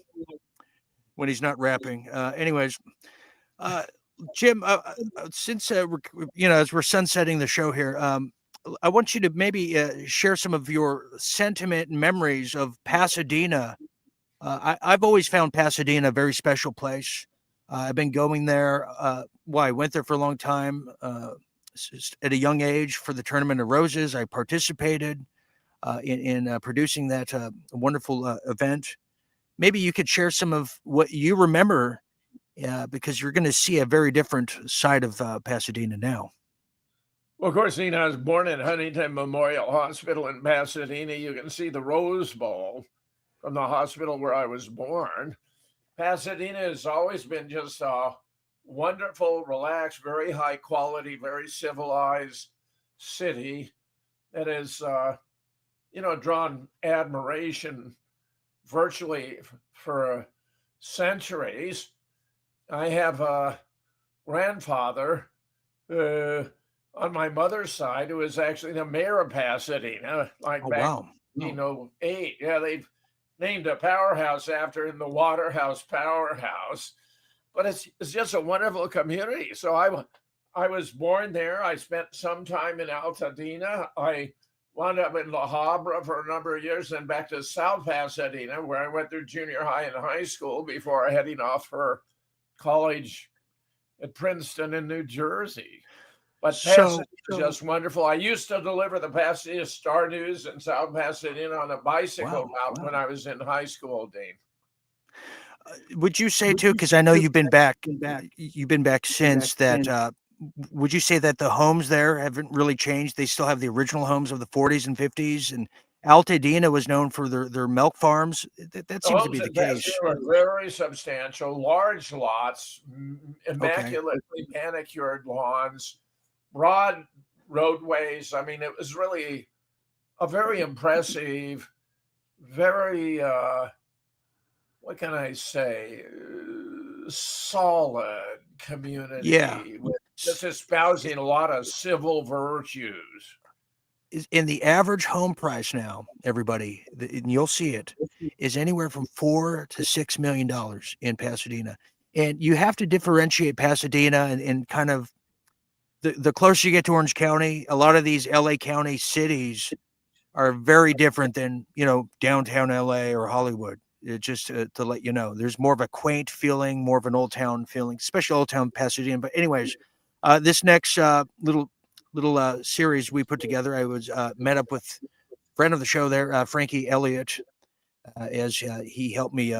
when he's not rapping. Anyways, Jim, since as we're sunsetting the show here, I want you to maybe share some of your sentiment and memories of Pasadena. I've always found Pasadena a very special place. I've been going there. I went there for a long time. At a young age for the Tournament of Roses, I participated in producing that wonderful event. Maybe you could share some of what you remember, because you're going to see a very different side of Pasadena now. Well, of course, I was born at Huntington Memorial Hospital in Pasadena. You can see the Rose Bowl from the hospital where I was born. Pasadena has always been just a wonderful, relaxed, very high quality, very civilized city that has, drawn admiration virtually for centuries. I have a grandfather on my mother's side who was actually the mayor of Pasadena, back in 1908. Yeah, they've named a powerhouse after him, the Waterhouse Powerhouse. But it's just a wonderful community. So I was born there. I spent some time in Altadena. I wound up in La Habra for a number of years, then back to South Pasadena, where I went through junior high and high school before heading off for college at Princeton in New Jersey. But Pasadena is just wonderful. I used to deliver the Pasadena Star News in South Pasadena on a bicycle route when I was in high school, Dean. Would you say too, because I know you've been back since that, would you say that the homes there haven't really changed? They still have the original homes of the 40s and 50s, and Altadena was known for their milk farms. That seems to be the case. Were very substantial, large lots, immaculately manicured lawns, broad roadways. I mean, it was really a very impressive, very, what can I say, solid community. Yeah. With just espousing a lot of civil virtues. In the average home price now, everybody, and you'll see it, is anywhere from $4 to $6 million in Pasadena. And you have to differentiate Pasadena and kind of the closer you get to Orange County, a lot of these LA County cities are very different than, downtown LA or Hollywood. Just to let you know, there's more of a quaint feeling, more of an old town feeling, especially old town Pasadena. But anyways, this next little series we put together, I was met up with friend of the show there, Frankie Elliott, as he helped me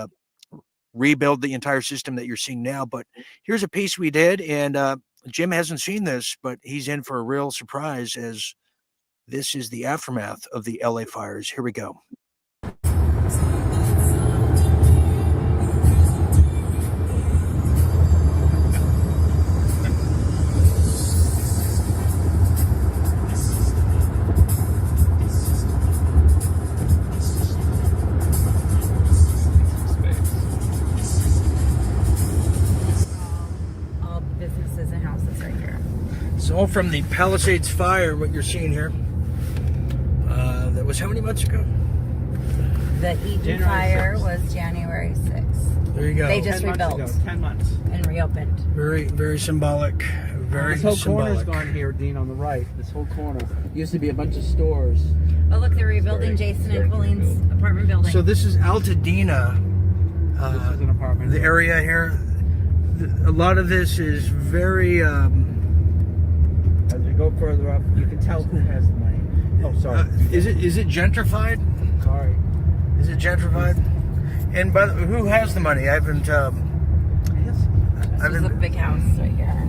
rebuild the entire system that you're seeing now. But here's a piece we did, and Jim hasn't seen this, but he's in for a real surprise, as this is the aftermath of the LA fires. Here we go. All from the Palisades fire, what you're seeing here. That was how many months ago? The Eden fire was January 6th. There you go. They just rebuilt. 10 months. And reopened. Very, very symbolic. Very this whole symbolic. corner's gone here, Dean, on the right. This whole corner. Used to be a bunch of stores. Oh, look, they're rebuilding Jason and Colleen's apartment building. So this is Altadena. This is an apartment. The area here. A lot of this is very... As we go further up, you can tell who has the money. Oh, sorry. Is it gentrified? Sorry. Is it gentrified? And who has the money? I haven't. This is a big house right here.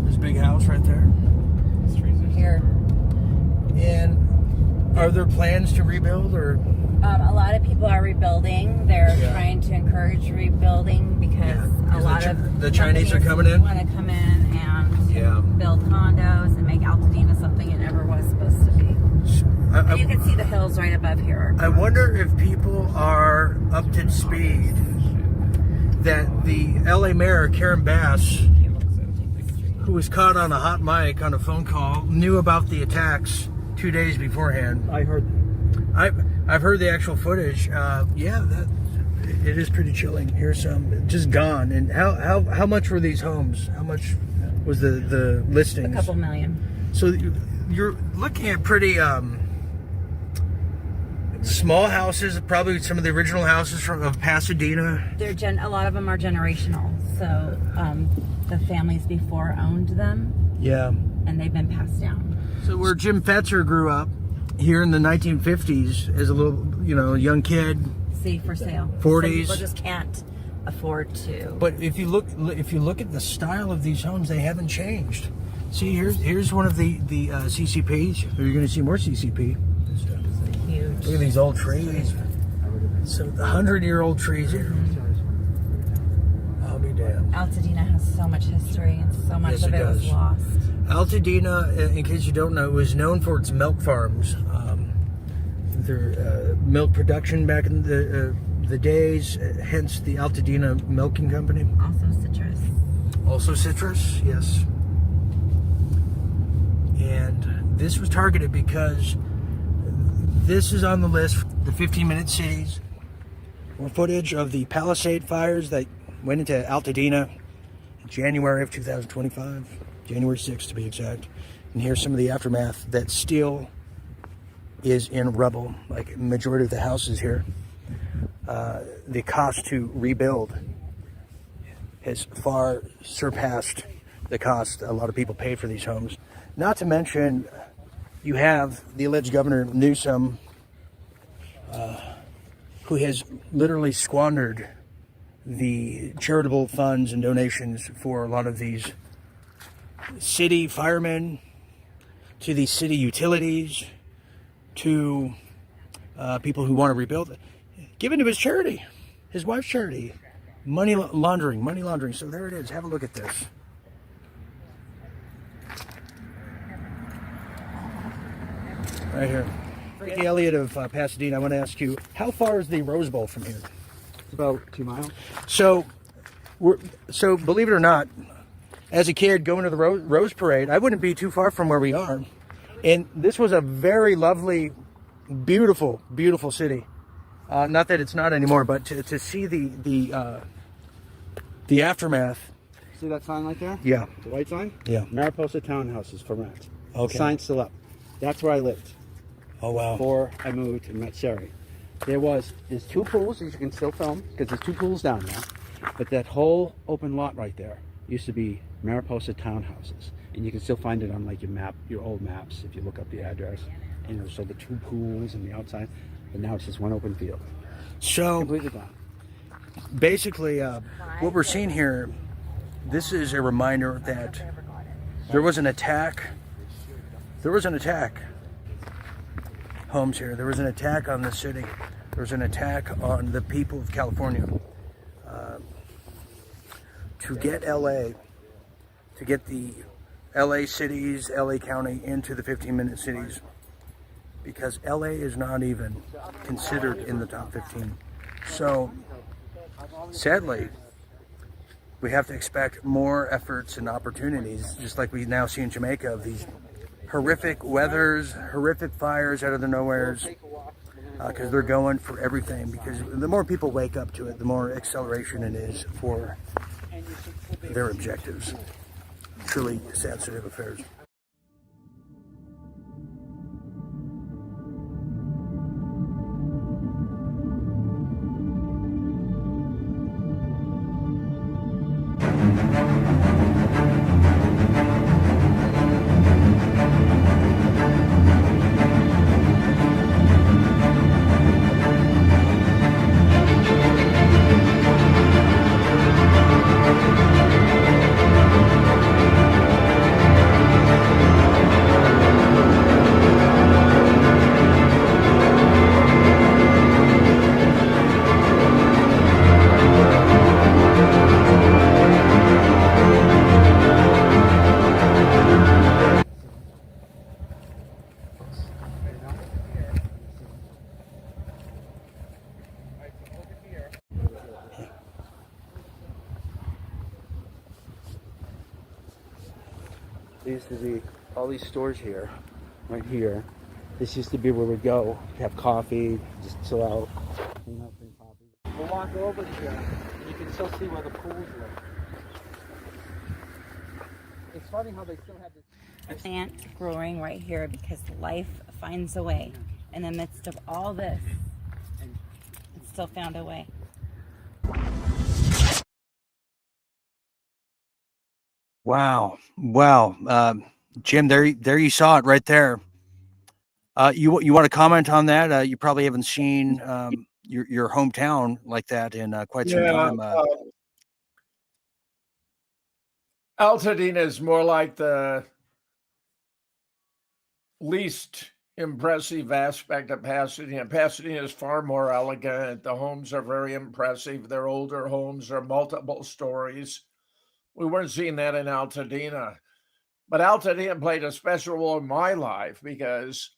This big house right there. Here. And are there plans to rebuild, or? A lot of people are rebuilding. They're trying to encourage rebuilding because a lot of the Chinese are coming in. Want to come in and build condos and make Altadena something it never was supposed to be. You can see the hills right above here. I wonder if people are up to speed that the LA mayor, Karen Bass, who was caught on a hot mic on a phone call, knew about the attacks 2 days beforehand. I heard. I've heard the actual footage. It is pretty chilling. Here's some just gone. And how much were these homes? How much was the listings? A couple million. So you're looking at pretty small houses, probably some of the original houses of Pasadena. They're a lot of them are generational. So the families before owned them. Yeah. And they've been passed down. So where Jim Fetzer grew up here in the 1950s as a little, young kid. See, for sale. 40s. People just can't afford to. But if you look at the style of these homes, they haven't changed. See, here's one of the CCPs. You're going to see more CCP. Huge. Look at these old trees. So the 100-year-old trees here. I'll be damned. Altadena has so much history, and so much of it was lost. Altadena, in case you don't know, was known for its milk farms. Their milk production back in the days, hence the Altadena Milking Company. Also citrus, yes. And this was targeted because this is on the list, the 15-minute cities. More footage of the Palisade fires that went into Altadena in January of 2025, January 6th to be exact. And here's some of the aftermath that still is in rubble, like majority of the houses here. The cost to rebuild has far surpassed the cost a lot of people paid for these homes. Not to mention, you have the alleged Governor Newsom, who has literally squandered the charitable funds and donations for a lot of these city firemen, to these city utilities, to people who want to rebuild it, given to his charity, his wife's charity. Money laundering. So there it is. Have a look at this. Right here. Frankie Elliott of Pasadena, I want to ask you, how far is the Rose Bowl from here? It's about 2 miles. So believe it or not, as a kid going to the Rose Parade, I wouldn't be too far from where we are. And this was a very lovely, beautiful, beautiful city. Not that it's not anymore, but to see the aftermath. See that sign right there? Yeah. The white sign? Yeah. Mariposa Townhouses for rent. Okay. The sign's still up. That's where I lived. Oh, wow. Before I moved and met Sherry. There's 2 pools, as you can still film, because there's 2 pools down there. But that whole open lot right there used to be Mariposa Townhouses. And you can still find it on like your old maps, if you look up the address. And it'll show the 2 pools and the outside. But now it's just one open field. So Completely gone. basically, what we're seeing here, this is a reminder that there was an attack. Homes here. There was an attack on the city. There was an attack on the people of California. To get LA, to get the LA cities, LA County into the 15-minute cities, because LA is not even considered in the top 15. So, sadly, we have to expect more efforts and opportunities, just like we now see in Jamaica, of these horrific weathers, horrific fires out of the nowheres, because they're going for everything. Because the more people wake up to it, the more acceleration it is for their objectives. Truly sad state of affairs. There used to be all these stores here, right here. This used to be where we'd go to have coffee, just chill out, hang out, drink coffee. We'll walk over here, and you can still see where the pools were. It's funny how they still have this. A plant growing right here because life finds a way. In the midst of all this, it still found a way. Wow. Jim, there you saw it right there. You want to comment on that? You probably haven't seen your hometown like that in quite some time. Altadena is more like the least impressive aspect of Pasadena. Pasadena is far more elegant. The homes are very impressive. They're older homes. They're multiple stories. We weren't seeing that in Altadena. But Altadena played a special role in my life because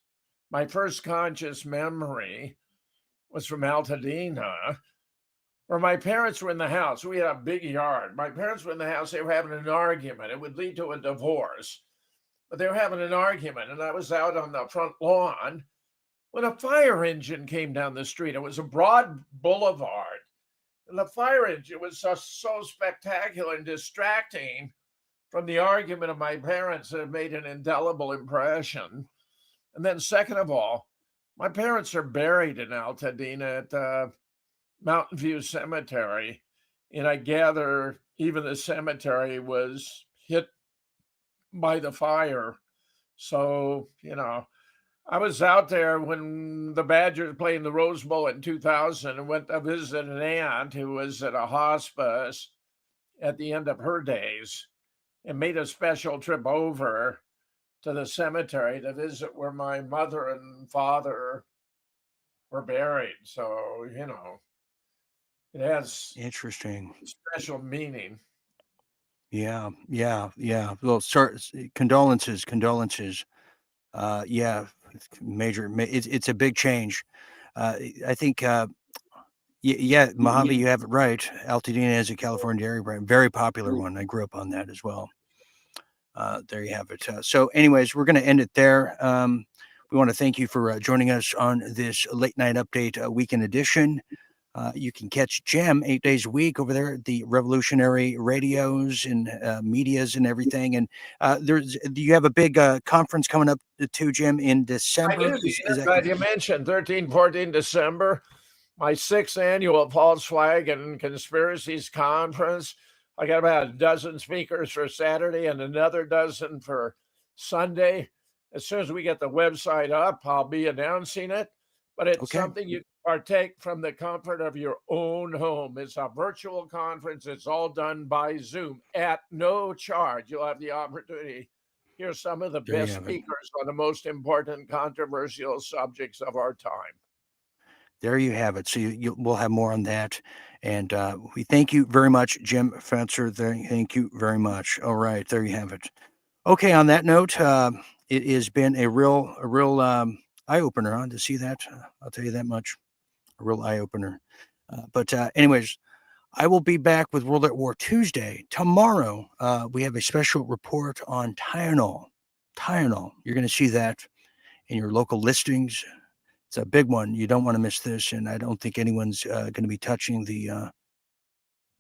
my first conscious memory was from Altadena, where my parents were in the house. We had a big yard. My parents were in the house. They were having an argument. It would lead to a divorce. But they were having an argument, and I was out on the front lawn when a fire engine came down the street. It was a broad boulevard. And the fire engine was just so spectacular and distracting from the argument of my parents that it made an indelible impression. And then second of all, My parents are buried in Altadena at Mountain View Cemetery, and I gather even the cemetery was hit by the fire. So, I was out there when the Badgers played in the Rose Bowl in 2000 and went to visit an aunt who was at a hospice at the end of her days and made a special trip over to the cemetery to visit where my mother and father were buried. So, it has Interesting. special meaning. Yeah. Well, condolences. Yeah, it's a big change. I think, yeah, Mojave, you have it right. Altadena is a California dairy brand, very popular one. I grew up on that as well. There you have it. So anyways, we're going to end it there. We want to thank you for joining us on this late night update weekend edition. You can catch Jim 8 days a week over there at the Revolutionary Radios and medias and everything. And you have a big conference coming up too, Jim, in December. Glad you mentioned 13, 14 December, my 6th annual Volkswagen Conspiracies Conference. I got about a dozen speakers for Saturday and another dozen for Sunday. As soon as we get the website up, I'll be announcing it. But it's something you partake from the comfort of your own home. It's a virtual conference. It's all done by Zoom at no charge. You'll have the opportunity to hear some of the best speakers on the most important controversial subjects of our time. There you have it. So we'll have more on that. And we thank you very much, Jim Fetzer. Thank you very much. All right, there you have it. Okay, on that note, it has been a real eye-opener to see that. I'll tell you that much. A real eye-opener. But anyways, I will be back with World at War Tuesday. Tomorrow, we have a special report on Tylenol. You're going to see that in your local listings. It's a big one. You don't want to miss this, and I don't think anyone's going to be touching the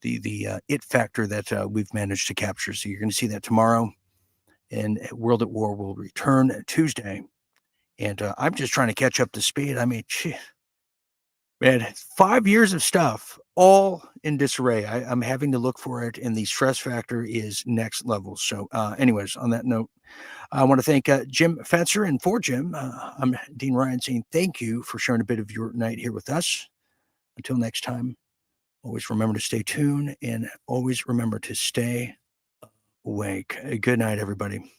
it factor that we've managed to capture. So you're going to see that tomorrow, and World at War will return Tuesday. And I'm just trying to catch up to speed. I mean, man, 5 years of stuff, all in disarray. I'm having to look for it, and the stress factor is next level. So anyways, on that note, I want to thank Jim Fetzer, and for Jim, I'm Dean Ryan saying thank you for sharing a bit of your night here with us. Until next time, always remember to stay tuned and always remember to stay awake. Good night, everybody.